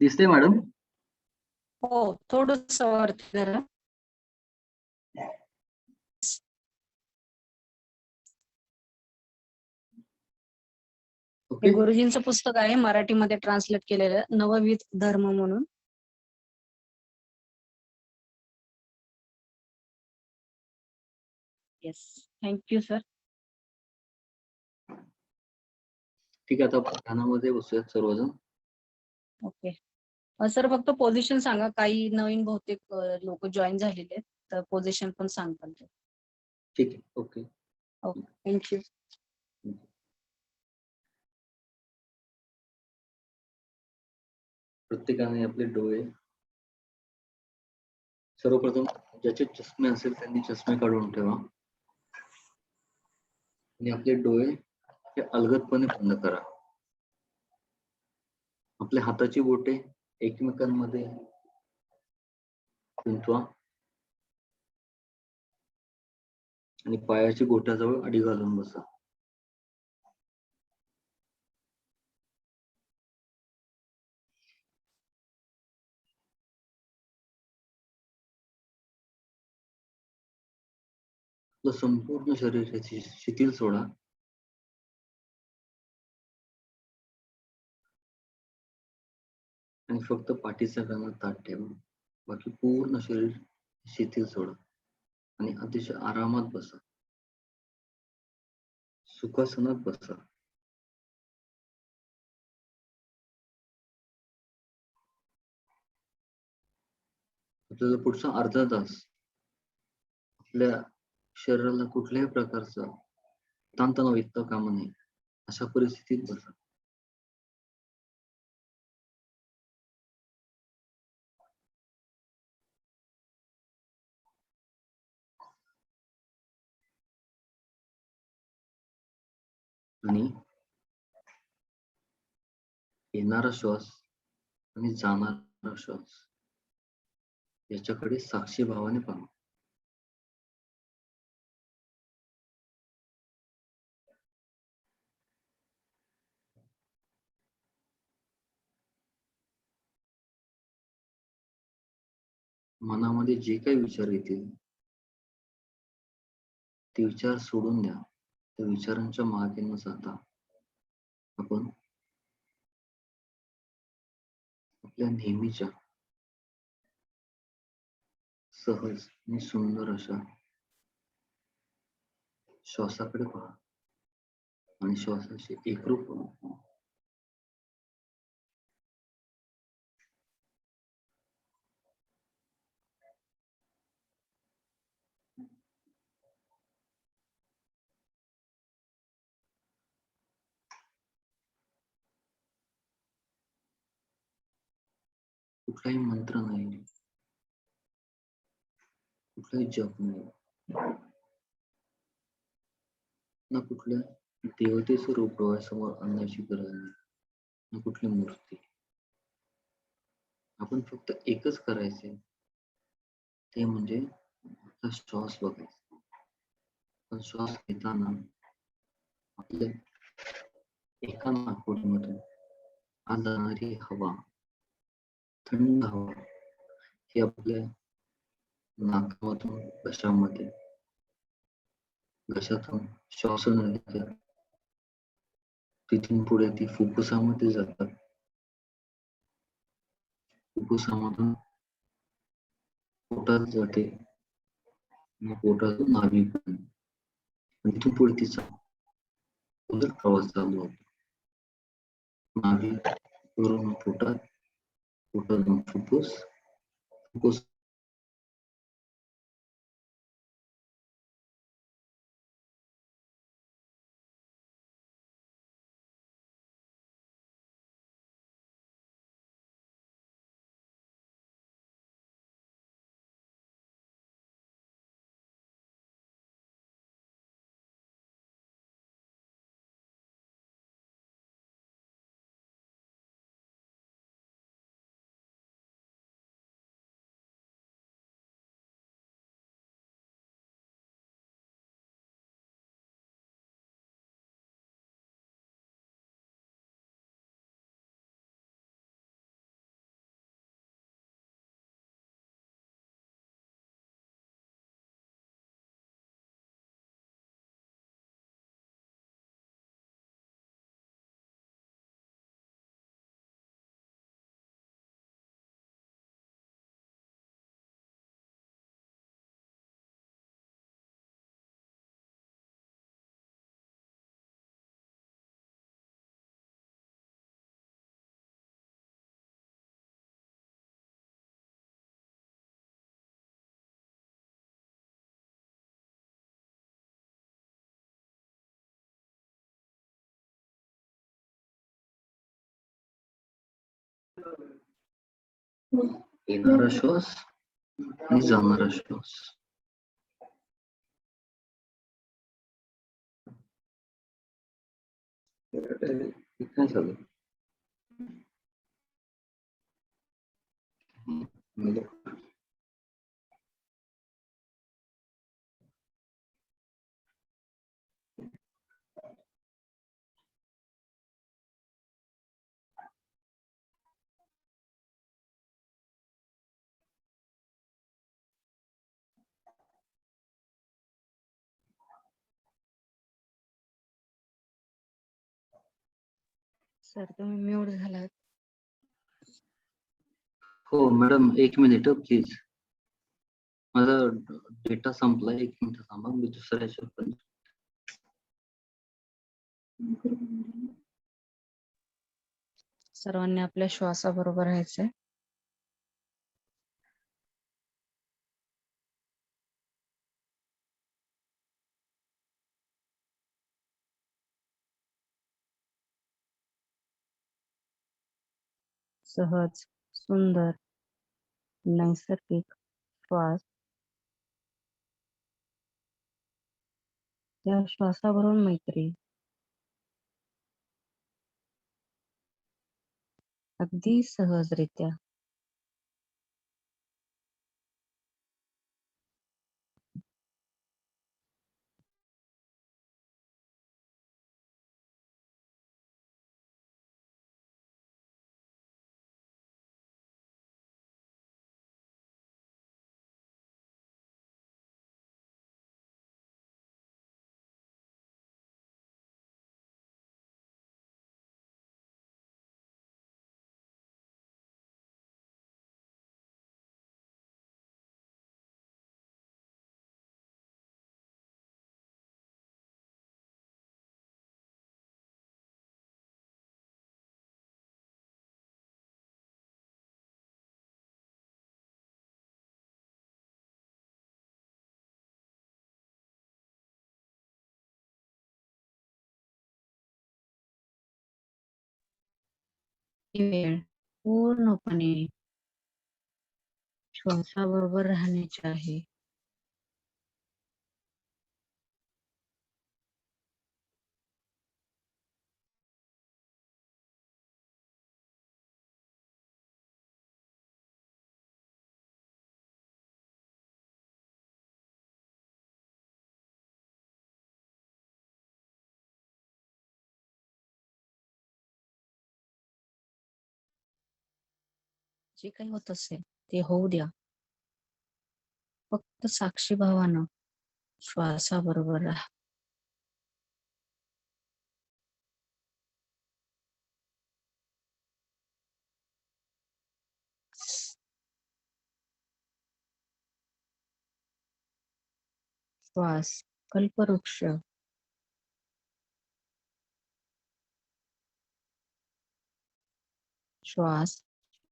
दिसते मॅडम? हो, थोडस वरती जरा. हे ओके. गुरुजींचं पुस्तक आहे, मराठीमध्ये ट्रान्सलेट केलेलं, नवविध धर्म म्हणून. Yes, thank you sir. ठीक आहे, आता ध्यानामध्ये बसूयात सर्वजण. ओके सर, फक्त पोझिशन सांगा. काही नवीन बहुतेक लोक जॉईन झालेले आहेत, तर पोझिशन पण सांगताल ते. ठीक आहे. ओके. Okay, thank you. प्रत्येकाने आपले डोळे, सर्वप्रथम ज्याचे चष्मे असेल त्यांनी चष्मे काढून ठेवा आणि आपले डोळे हे अलगदपणे बंद करा. आपल्या हाताची बोटे एकमेकांमध्ये गुंतवा आणि पायाची बोटाजवळ अडी घालून बसा. आपलं संपूर्ण शरीराची शिथिल सोडा आणि फक्त पाठीचा कणा ताठ ठेवा. बाकी पूर्ण शरीर शिथिल सोडा आणि अतिशय आरामात बसा, सुखासनात बसा. आपल्याला पुढचा अर्धा तास आपल्या शरीराला कुठल्याही प्रकारचा ताणतणाव येता कामा नये अशा परिस्थितीत बसा. आणि येणारा श्वास आणि जाणारा श्वास याच्याकडे साक्षी भावाने पहा. मनामध्ये जे काही विचार येतील ते विचार सोडून द्या. त्या विचारांच्या मागे न जाता आपण आपल्या नेहमीच्या सहज आणि सुंदर अशा श्वासाकडे पहा आणि श्वासाशी एकरूप व्हा. कुठलाही मंत्र नाही, कुठलाही जप नाही, ना कुठल्या देवतेचं रूप डोळ्यासमोर आणण्याची गरज नाही, ना कुठली मूर्ती. आपण फक्त एकच करायचंय, ते म्हणजे आपला श्वास बघायचा. पण श्वास घेताना आपल्या एका नाकपुडीमधून आत जाणारी हवा, थंड हवा ही आपल्या नाकामधून घशामध्ये, घशातून श्वासनलिका, तिथून पुढे ती फुफ्फुसामध्ये जातात. फुफ्फुसामधून पोटात जाते, मग पोटातून नाभीपर्यंत, आणि तिथून पुढे तिचा उलट प्रवास चालू होतो. नाभी वरून पोटात, पोटातून फुफ्फुस, फुफ्फुस येणारा श्वास आणि जाणारा श्वास. हे काय झालं? हॅलो. सर तुम्ही म्यूट झालात. हो मॅडम, 1 मिनिट प्लीज. माझा डेटा संपलाय. 1 मिनिट थांबा, मी दुसऱ्याच्या पण सर्वांनी आपल्या श्वासाबरोबर राहायचंय. सहज, सुंदर, नैसर्गिक श्वास. त्या श्वासाबरोबर मैत्री. अगदी सहजरित्या. वेळ पूर्णपणे श्वासाबरोबर राहण्याची आहे. जे काही होत असेल ते होऊ द्या. फक्त साक्षी भावानं श्वासाबरोबर राहा. श्वास कल्पवृक्ष, श्वास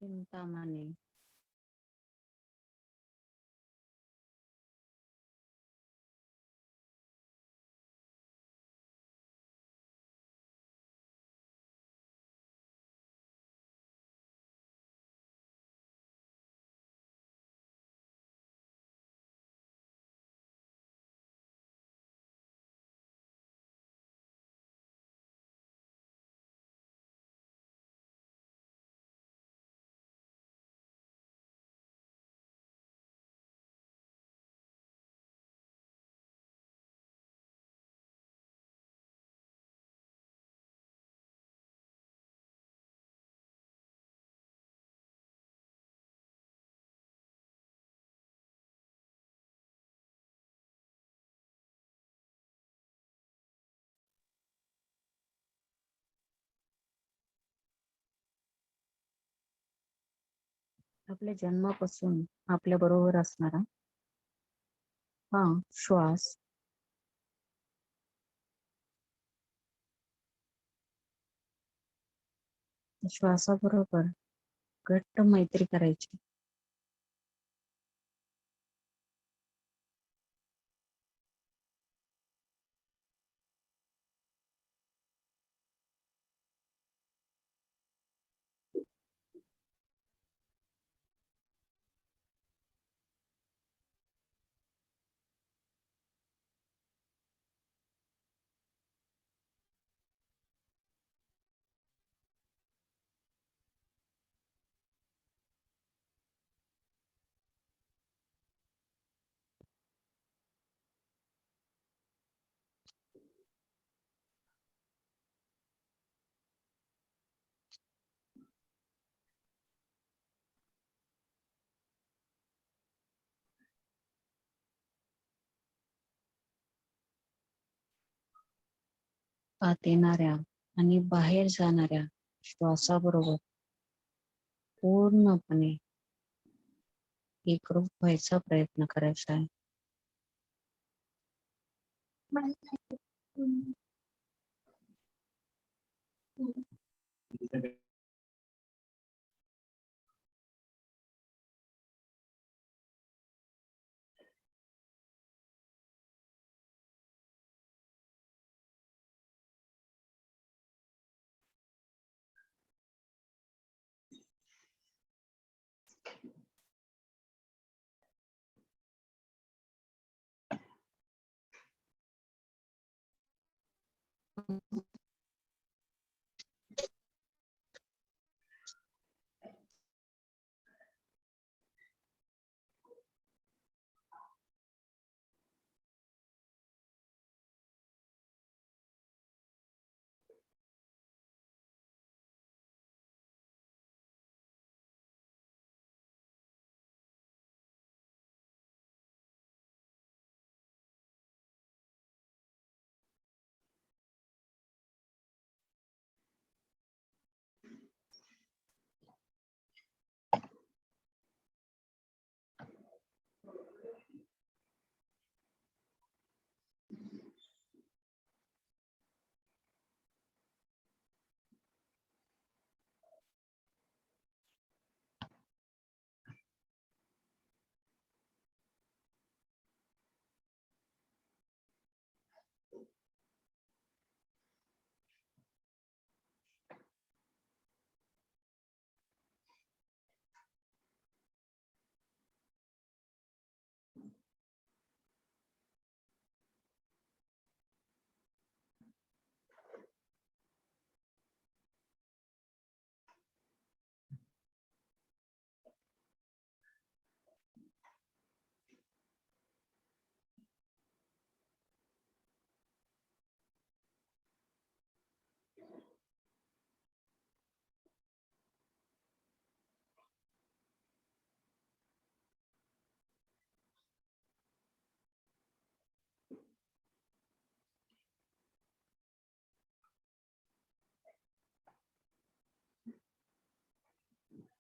चिंतामणी, आपल्या जन्मापासून आपल्या बरोबर असणारा हा श्वास श्वासाबरोबर घट्ट मैत्री करायची. आत येणाऱ्या आणि बाहेर जाणाऱ्या श्वासाबरोबर पूर्णपणे एकरूप व्हायचा प्रयत्न करायचा आहे.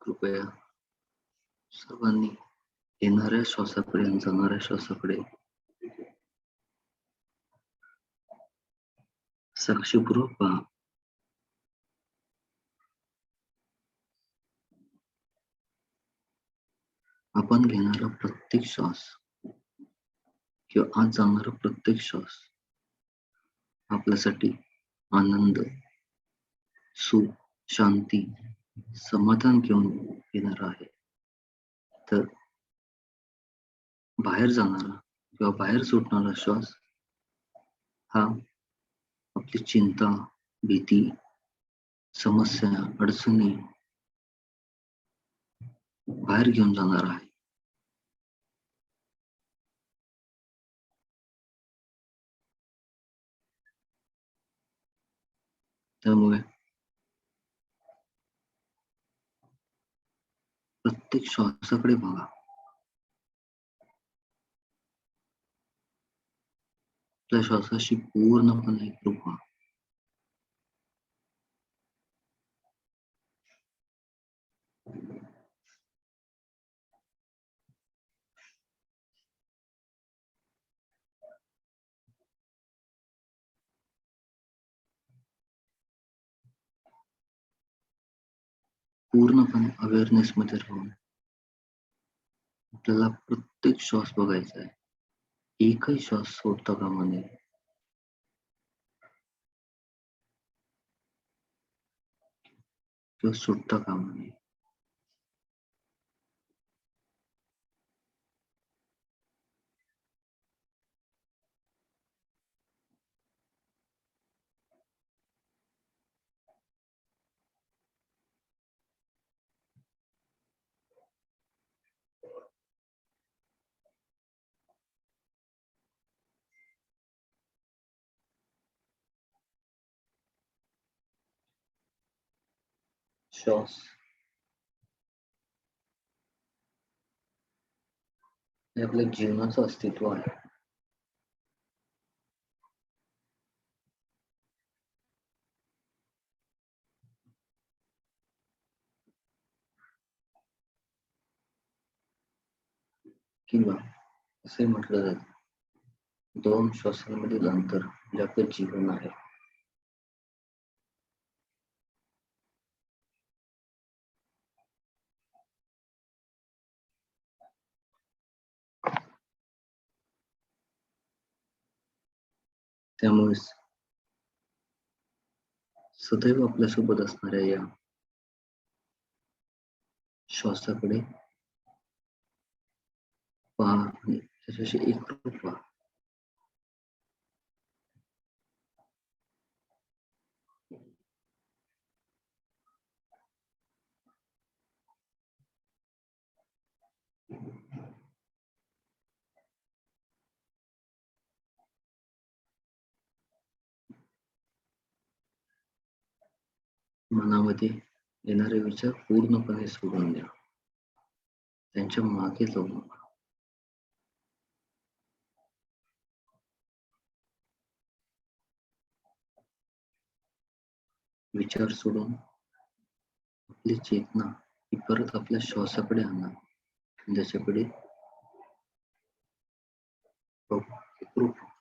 कृपया सर्वांनी येणाऱ्या श्वासाकडे आणि जाणाऱ्या श्वासाकडे साक्षीपूर्वक पहा. आपण घेणारा प्रत्येक श्वास किंवा आज जाणारा प्रत्येक श्वास आपल्यासाठी आनंद, सुख, शांती, समाधान घेऊन येणारा आहे. तर बाहेर जाणारा किंवा बाहेर सुटणारा श्वास हा आपली चिंता, भीती, समस्या, अडचणी बाहेर घेऊन जाणार आहे. त्यामुळे प्रत्येक श्वासाकडे बघा. त्या श्वासाशी पूर्णपणे एकरूप व्हा. पूर्णपणे अवेअरनेस मध्ये राहून आपल्याला प्रत्येक श्वास बघायचा आहे. एकही श्वास सोडता कामा नये. किंवा सुटता कामा नये. श्वास हे आपल्या जीवनाचं अस्तित्व आहे. किंवा असे म्हटलं जातं, 2 श्वासांमधील अंतर म्हणजे आपलं जीवन आहे. त्यामुळे सदैव आपल्यासोबत असणाऱ्या या श्वासाकडे पहा आणि त्याच्याशी एकरूप व्हा. मनामध्ये येणारे विचार पूर्णपणे सोडून द्या. त्यांच्या मागे जाऊ नका. विचार सोडून आपली चेतना ही परत आपल्या श्वासाकडे आणा. ज्याच्याकडे एकरूप व्हा.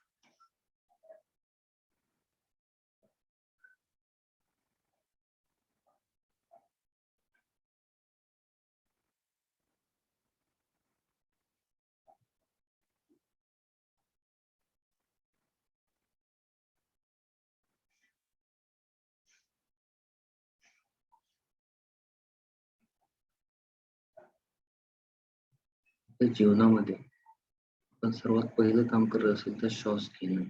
आपल्या जीवनामध्ये आपण सर्वात पहिलं काम करत असेल तर श्वास घेणं.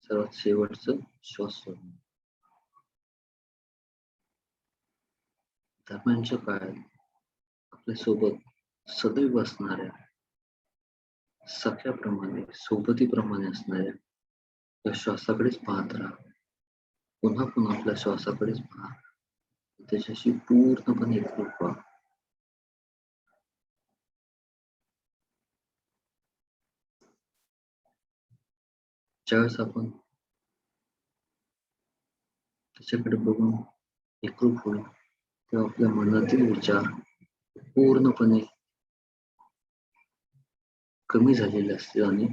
सर्वात शेवटचं श्वास सोडणं. दरम्यानच्या काळात आपल्या सोबत सदैव असणाऱ्या सख्याप्रमाणे, सोबतीप्रमाणे असणाऱ्या त्या श्वासाकडेच पाहत राहा. पुन्हा पुन्हा आपल्या श्वासाकडेच पहा. त्याच्याशी पूर्णपणे एकरूप व्हा. ज्यावेळेस आपण त्याच्याकडे बघून एकरूप होईल तेव्हा आपल्या मनातील विचार पूर्णपणे कमी झालेले असते आणि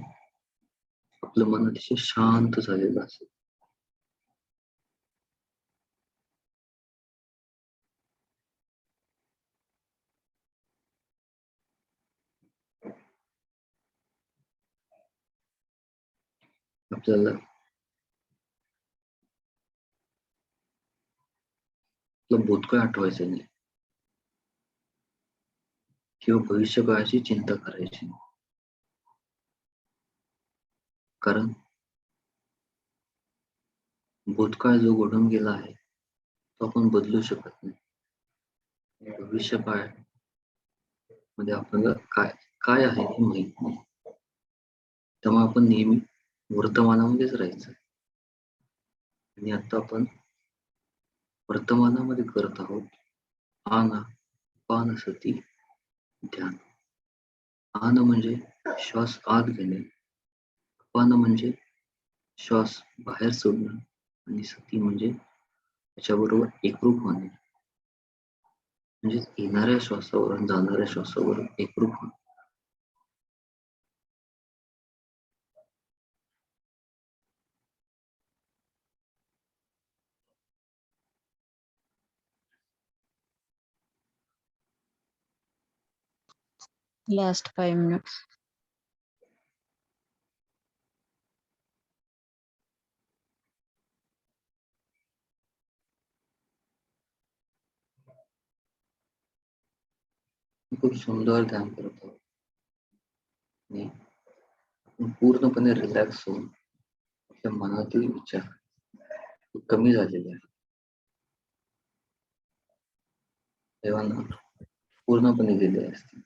आपलं मन अतिशय शांत झालेलं असते. आपल्याला आपलं भूतकाळ आठवायचं नाही किंवा भविष्यकाळाची चिंता करायची नाही. कारण भूतकाळ जो घडून गेला आहे तो आपण बदलू शकत नाही. भविष्यकाळ मध्ये आपल्याला काय काय आहे हे माहित नाही. त्यामुळे आपण नेहमी वर्तमानामध्येच राहायचं आणि आता आपण वर्तमानामध्ये करत आहोत आनापानसती ध्यान. आन म्हणजे श्वास आत घेणे, अपान म्हणजे श्वास बाहेर सोडणं आणि सती म्हणजे त्याच्याबरोबर एकरूप होणे. म्हणजे येणाऱ्या श्वासावर आणि जाणाऱ्या श्वासावर एकरूप होणे. Last 5 minutes. खूप सुंदर ध्यान करत आहोत आणि आपण पूर्णपणे रिलॅक्स होऊन आपल्या मनातील विचार कमी झालेले आहेत. देवांना पूर्णपणे गेले असतील.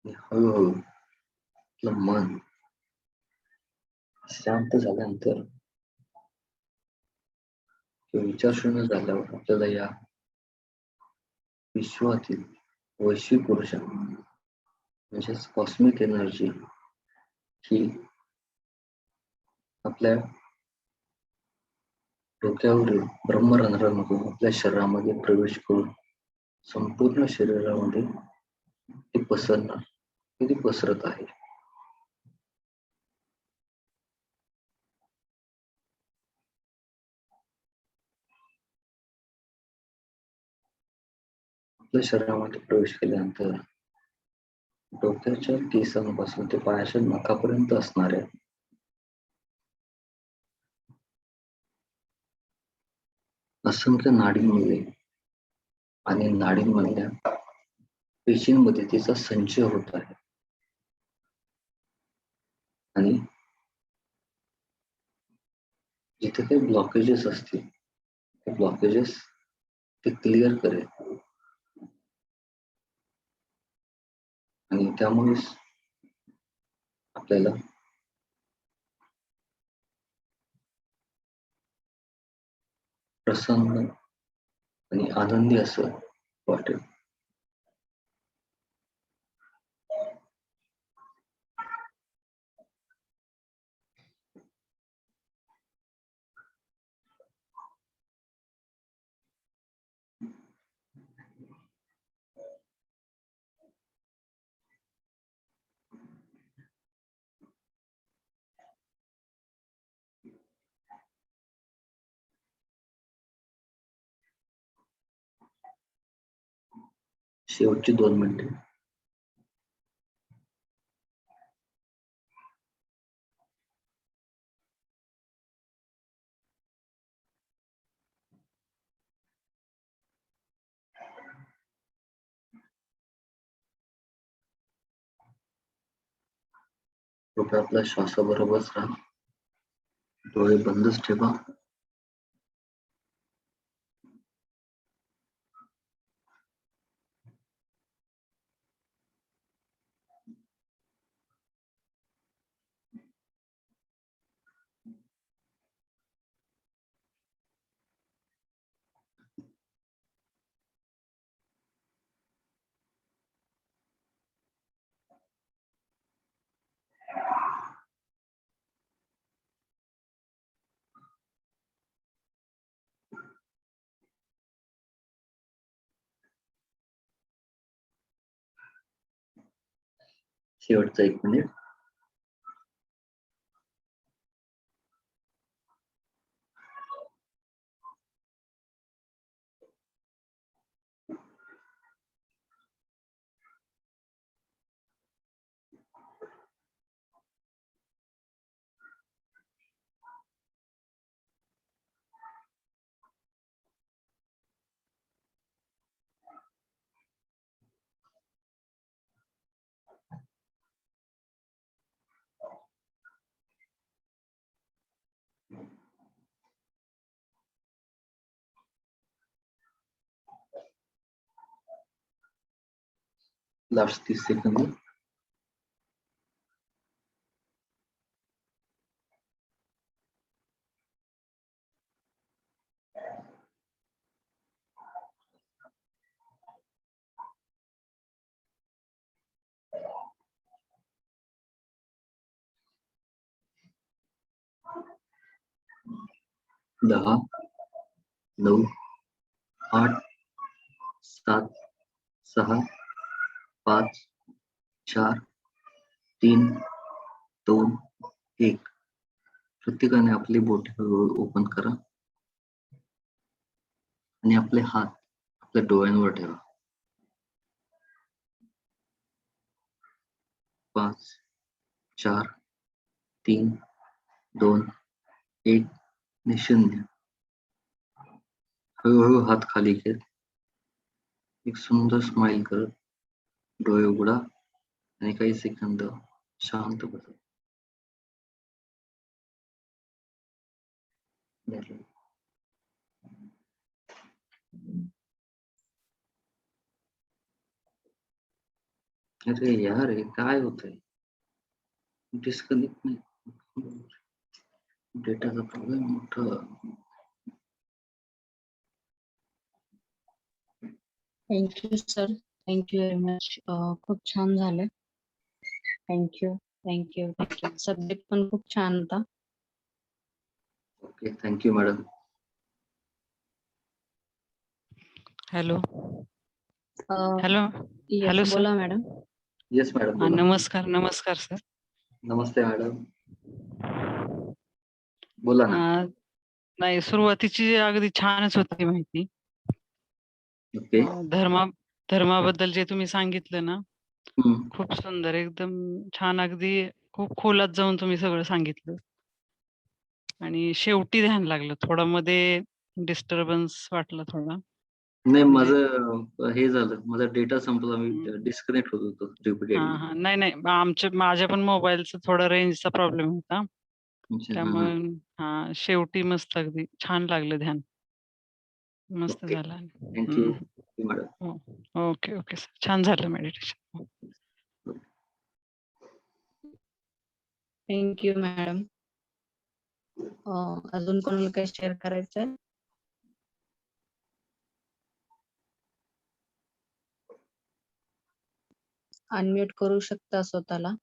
आणि हळूहळू आपलं मन शांत झाल्यानंतर किंवा विचार शून्य झाल्यावर आपल्याला या विश्वातील वैश्विक ऊर्जा म्हणजेच कॉस्मिक एनर्जी ही आपल्या डोक्यावरील ब्रह्मरंध्रामधून आपल्या शरीरामध्ये प्रवेश करून संपूर्ण शरीरामध्ये ते पसरणार, ते पसरत आहे. आपल्या शरीरामध्ये प्रवेश केल्यानंतर डोक्याच्या केसांपासून ते पायाच्या नखापर्यंत असणाऱ्या असंख्य नाडींमध्ये आणि नाडींमधल्या पेशींमध्ये तिचा संचय होत आहे आणि जिथे काही ब्लॉकेजेस असतील ते ब्लॉकेजेस ते क्लिअर करेल आणि त्यामुळेच आपल्याला प्रसन्न आणि आनंदी असं वाटेल. शेवटची 2 मिनिटे. कृपया आपल्या श्वासाबरोबरच राहा. डोळे बंदच ठेवा. शेवटचा 1 मिनिट. Last 30 second. दहा, 9, 8, 7, 6, 5, 4, 3, 2, 1. प्रत्येकाने आपली बोटे ओपन करा आणि आपले हात आपल्या डोळ्यांवर ठेवा. 5, 4, 3, 2, 1 आणि 0. हळूहळू हात खाली घेत एक सुंदर स्माइल करत डोळे उघडा आणि काही सेकंद शांत बसा. अरे यार, हे काय होतंय? डिस्कनेक्ट नाही. डेटाचा प्रॉब्लेम मोठा. Thank you sir. Thank you very much. खूप छान झालं. थँक्यू. सब्जेक्ट पण खूप छान होता. Okay, thank you madam. हॅलो अं, हॅलो yes, हॅलो सर. बोला मॅडम. येस मॅडम, बोला. नमस्कार सर. नमस्ते मॅडम, बोला ना. नाही, सुरुवातीची अगदी छानच होती माहिती. ओके. धर्माबद्दल जे तुम्ही सांगितलं ना, हम्म. खूप सुंदर, एकदम छान. अगदी खूप खोलात जाऊन तुम्ही सगळं सांगितलं आणि शेवटी ध्यान लागलं. थोडं मध्ये डिस्टर्बन्स वाटलं थोडा. नाही, म्हणजे माझं हे झालं, माझा डेटा संपला, मी डिस्कनेक्ट होत होतो रिपीटेडली. हा. नाही, माझ्या पण मोबाईलचा थोडा रेंजचा प्रॉब्लेम होता. अच्छा, हा, हा. त्यामुळे शेवटी मस्त अगदी छान लागलं ध्यान. मस्त ओके, झालं. Thank you madam. Okay sir. छान झालं मेडिटेशन. Thank you madam. अजून कोणाला काही शेअर करायचंय? अनम्यूट करू शकता स्वतःला.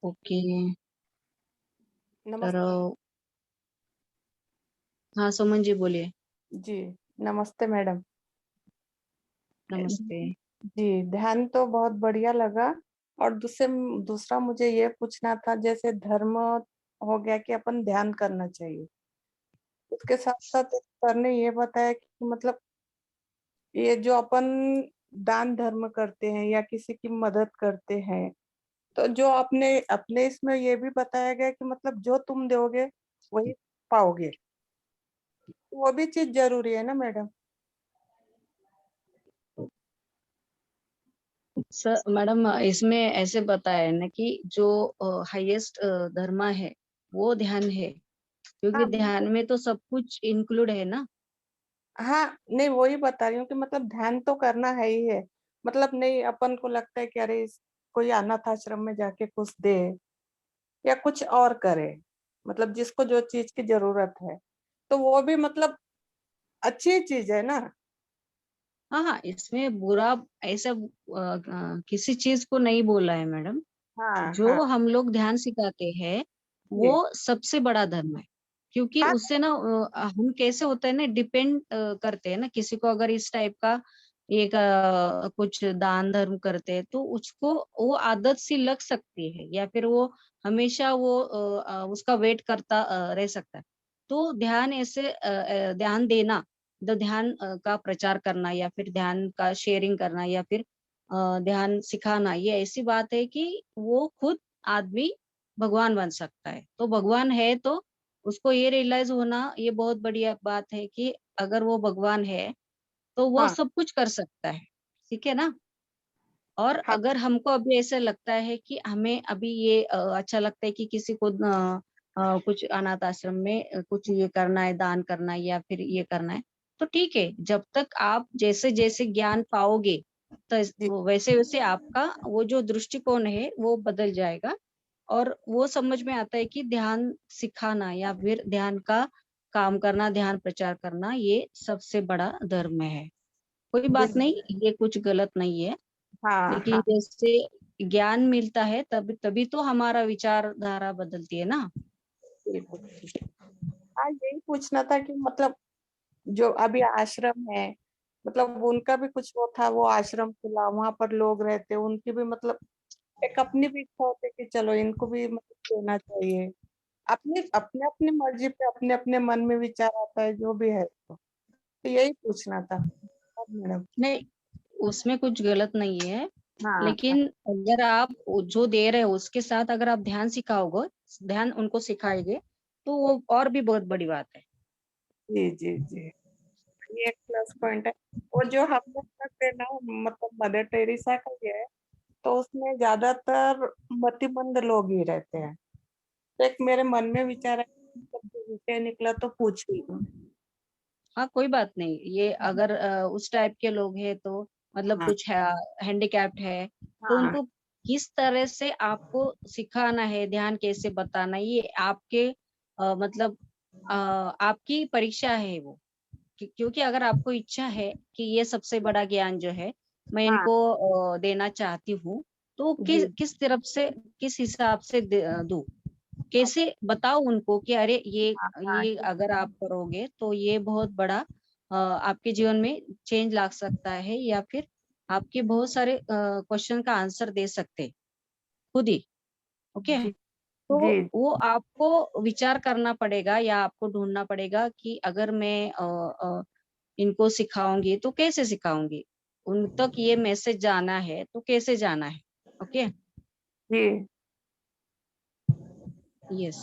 ओके. तर नमस्ते हाँ सुमन जी बोलिए. जी। नमस्ते मैडम। नमस्ते. जी, ध्यान तो बहुत बढ़िया लगा। और दूसरा मुझे ये पूछना था, जैसे धर्म हो गया कि अपन ध्यान करना चाहिए, उसके साथ साथ सर ने ये बताया कि मतलब ये जो अपन दान धर्म करते हैं या किसी की मदद करते हैं, तो जो आपने अपने इसमें ये भी बताया गया कि मतलब जो तुम दोगे वही पाओगे, वो भी चीज जरूरी है ना मैडम? सर मैडम इसमें ऐसे बताया है ना कि जो हाईएस्ट धर्म है वो ध्यान है, क्योंकि हाँ ध्यान में तो सब कुछ इंक्लूड है ना. हाँ, नहीं वही बता रही हूँ कि मतलब ध्यान तो करना है ही है। मतलब नहीं, अपन को लगता है कि अरे कोई अनाथ आश्रम में जाके कुछ दे या कुछ और करे, मतलब जिसको जो चीज की जरूरत है, तो वो भी मतलब अच्छी चीज है ना। हाँ, हाँ, इसमें बुरा ऐसा किसी चीज़ को नहीं बोला है मैडम। हाँ, जो हाँ, हम लोग ध्यान सिखाते हैं, जी, वो सबसे बड़ा धर्म है। क्योंकि हाँ, उससे ना हम कैसे होते हैं ना डिपेंड करते हैं ना किसी को अगर इस टाइप का एक कुछ दान धर्म करते हैं तो उसको वो आदत सी लग सकती है या फिर वो हमेशा वो उसका वेट करता रह सकता है। तो ध्यान ऐसे ध्यान देना, ध्यान का प्रचार करना या फिर ध्यान का शेयरिंग करना या फिर ध्यान सिखाना ये ऐसी बात है कि वो खुद आदमी भगवान बन सकता है। तो भगवान है तो उसको ये रियलाइज़ होना ये बहुत बढ़िया बात है कि अगर वो भगवान है, तो वो हाँ, सब कुछ कर सकता है। ठीक है ना? और हाँ, अगर हमको अभी ऐसा लगता है कि हमें अभी ये अच्छा लगता है कि किसी को कुछ अनाथ आश्रम में कुछ ये करना है, दान करना है या फिर ये करना है, तो ठीक है। जब तक आप जैसे-जैसे ज्ञान पाओगे, तो जी, वैसे-वैसे आपका वो जो दृष्टिकोण है, वो बदल जाएगा और वो समझ में आता है कि ध्यान सिखाना या फिर ध्यान का काम करना, ध्यान प्रचार करना, ये सबसे बड़ा धर्म है। कोई बात बिल्कुल, नहीं, ये कुछ गलत नहीं है। हाँ, लेकिन हाँ, जैसे ज्ञान मिलता है तब तभी तो हमारा विचारधारा बदलती है ना। बिल्कुल। हाँ, यही पूछना था कि मतलब जो अभी आश्रम है, मतलब उनका भी कुछ वो था, वो आश्रम खुला, वहाँ पर लोग रहते, उनकी भी मतलब एक अपनी भी इच्छा होती है कि चलो इनको भी मतलब देना चाहिए। अपनी अपने-अपनी मर्ज़ी पे अपने-अपने मन में विचार आता है, जो भी है तो यही पूछना था। हाँ, मैडम। नहीं, उसमें कुछ गलत नहीं है, हाँ, हाँ। लेकिन अगर आप जो दे रहे हो उसके साथ अगर आप ध्यान सिखाओगे, ध्यान उनको सिखाएँगे, तो वो और भी बहुत बड़ी बात है। जी, जी, जी। ये एक प्लस पॉइंट है। और जो हम लोग करते हैं ना मतलब मदर टेरेसा का ये है, तो उसमें ज़्यादातर मतिमंद लोग ही रहते हैं। तो एक मेरे मन में विचार है मतलब जो विषय निकला तो पूछ ही लूँ। हाँ, कोई बात नहीं, ये अगर उस टाइप के लोग हैं तो मतलब हाँ, कुछ है हैंडीकैप्ड है, तो हाँ, उनको किस तरह से आपको सिखाना है, ध्यान कैसे बताना है, ये आपके मतलब आपकी परीक्षा है वो। क्योंकि अगर आपको इच्छा है कि ये सबसे बड़ा ज्ञान जो है, मैं हाँ, इनको देना चाहती हूँ, तो जी, किस तरफ से, किस हिसाब से दूँ? कैसे बताओ उनको कि अरे हाँ, हाँ, ये अगर आप करोगे तो ये बहुत बड़ा आपके जीवन में चेंज ला सकता है या फिर आपके बहुत सारे क्वेश्चन का आंसर दे सकते हैं, खुद ही, ओके? जी, तो जी, वो आपको विचार करना पड़ेगा या आपको ढूँढना पड़ेगा कि अगर मैं इनको सिखाऊँगी तो कैसे सिखाऊँगी? उन तक ये मैसेज जाना है तो कैसे जाना है? ओके? जी, यस।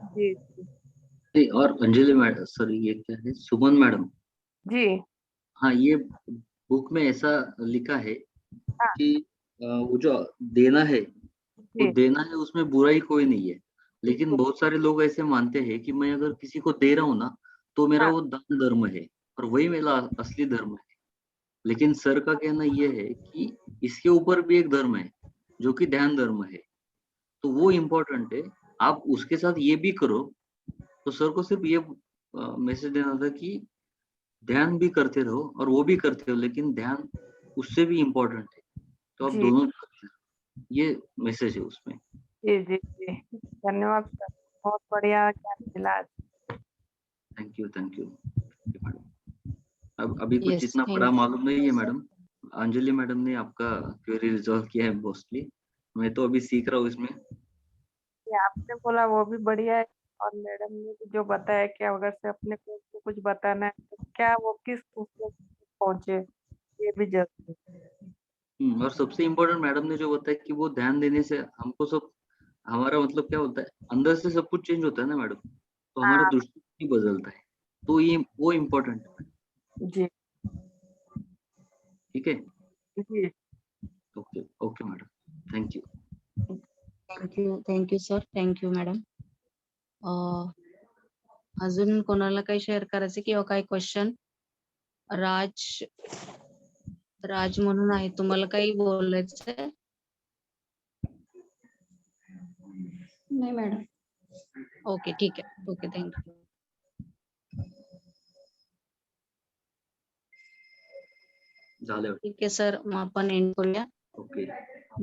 जी, नहीं, और अंजलि मैडम, सॉरी, ये क्या है, सुमन मैडम। जी, हाँ, ये बुक में ऐसा लिखा है हाँ, कि वो जो देना है, वो जी, देना है, उसमें बुराई कोई नहीं है। लेकिन बिल्कुल, बहुत सारे लोग ऐसे मानते हैं कि मैं अगर किसी को दे रहा हूँ ना, तो मेरा हाँ, वो दान धर्म है और वही मेरा असली धर्म है। लेकिन सर का कहना ये है कि इसके ऊपर भी एक धर्म है, जो कि ध्यान धर्म है। तो वो इम्पोर्टेंट है। आप उसके साथ ये भी करो। तो सर को सिर्फ ये मैसेज देना था कि ध्यान भी करते रहो और वो भी करते हो, लेकिन ध्यान उससे भी इम्पोर्टेंट है। तो आप जी, दोनों करते रहो। ये मैसेज है उसमें। जी, जी, जी। धन्यवाद सर, बहुत बढ़िया ज्ञान मिला आज। Thank you, thank you. Madam, अब अभी कुछ यस, इतना बड़ा थैंक मालूम नहीं यू है सर। मैडम। अंजलि मैडम ने आपका क्वेरी रिजॉल्व किया है मोस्टली। मैं तो अभी सीख रहा हूँ इसमें। ये आपने बोला वो भी बढ़िया है और मैडम ने भी जो बताया कि अगर से अपने को कुछ बताना है तो क्या वो किस उसको पहुंचे, ये भी जरूरी है। और सबसे इम्पोर्टेंट मैडम ने जो बताया कि वो ध्यान देने से हमको सब, हमारा मतलब क्या होता है, अंदर से सब कुछ चेंज होता है ना मैडम। तो हमारा हाँ, दृष्टिकोण ही बदलता है। तो ये वो इम्पोर्टेंट है। जी, ठीक है। जी, okay, okay madam, thank you. Thank you sir. Thank you madam. अजून कोणाला काही शेअर करायचं किंवा काही क्वेश्चन? राज राज म्हणून आहे. तुम्हाला काही बोलायचंय? नाही मॅडम. ओके, ठीक आहे. Okay, thank you. झालं. ठीक आहे सर, मग आपण एंड करूया. ओके.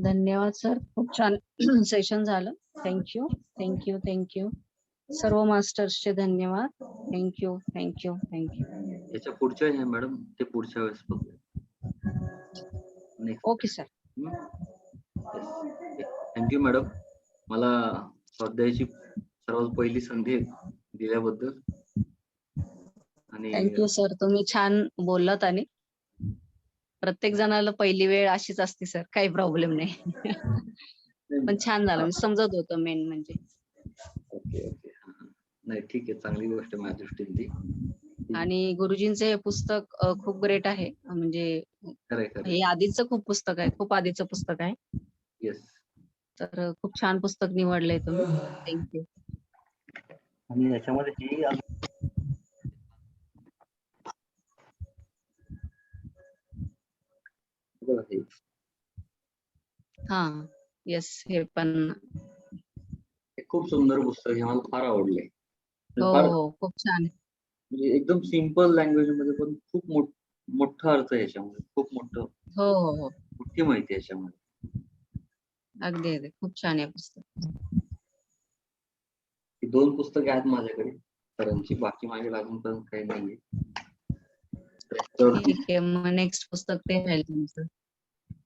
धन्यवाद सर, खूप छान सेशन झालं. Thank you thank you thank you. सर्व मास्टर्सचे धन्यवाद. Thank you thank you thank you. याच्या पुढच्या आहे मॅडम, ते पुढच्या वेळेस बघूया. Next. Okay sir. Thank you madam, मला स्वाध्यायाची सर्वात पहिली संधी दिल्याबद्दल. आणि थँक्यू सर, तुम्ही छान बोललात आणि प्रत्येक जणाला पहिली वेळ अशीच असते सर, काही प्रॉब्लेम नाही. पण छान झालं, म्हणजे समजत होतं मेन म्हणजे. Okay okay. नाही ठीक आहे, चांगली गोष्ट आहे माझ्या दृष्टीने ती. आणि गुरुजींचे हे पुस्तक खूप ग्रेट आहे. म्हणजे खरंय खरंय. हे आधीचं खूप पुस्तक आहे, खूप आधीचं पुस्तक आहे. येस. तर खूप छान पुस्तक निवडलंय तुम्ही. थँक्यू. आणि याच्यामध्ये ही बघा हे हा येस, हे पण. हे खूप सुंदर पुस्तक आहे, मला फार आवडले. हो फार हो, खूप छान आहे. म्हणजे एकदम सिंपल लँग्वेज मध्ये पण खूप मोठा अर्थ आहे याच्यामध्ये, खूप हो हो हो, मोठी माहिती आहे याच्यामध्ये. अगदी अगदी, खूप छान आहे पुस्तक. ही 2 पुस्तके आहेत माझ्याकडे सरांची, बाकी माझ्याकडे अजूनपर्यंत काही नाहीये. ठीक आहे, मग नेक्स्ट पुस्तक ते राहील तुमचं.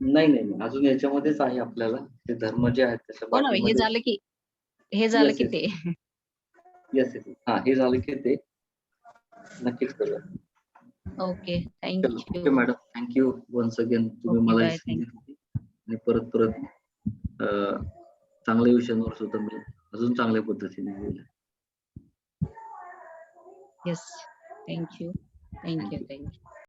नाही अजून याच्यामध्येच आहे आपल्याला ते धर्म जे आहेत त्याच्या हो ना, हे पाठीमध्ये. झालं की ते. येस हा, हे झालं की ते नक्कीच करूया. Okay, okay thank you. Madam, thank you once again, तुम्ही ओके, मला ही बाय. संधी दिली. आणि परत चांगल्या विषयांवर सुद्धा मी अजून चांगल्या पद्धतीने बोलेन. Yes, thank you thank you thank you.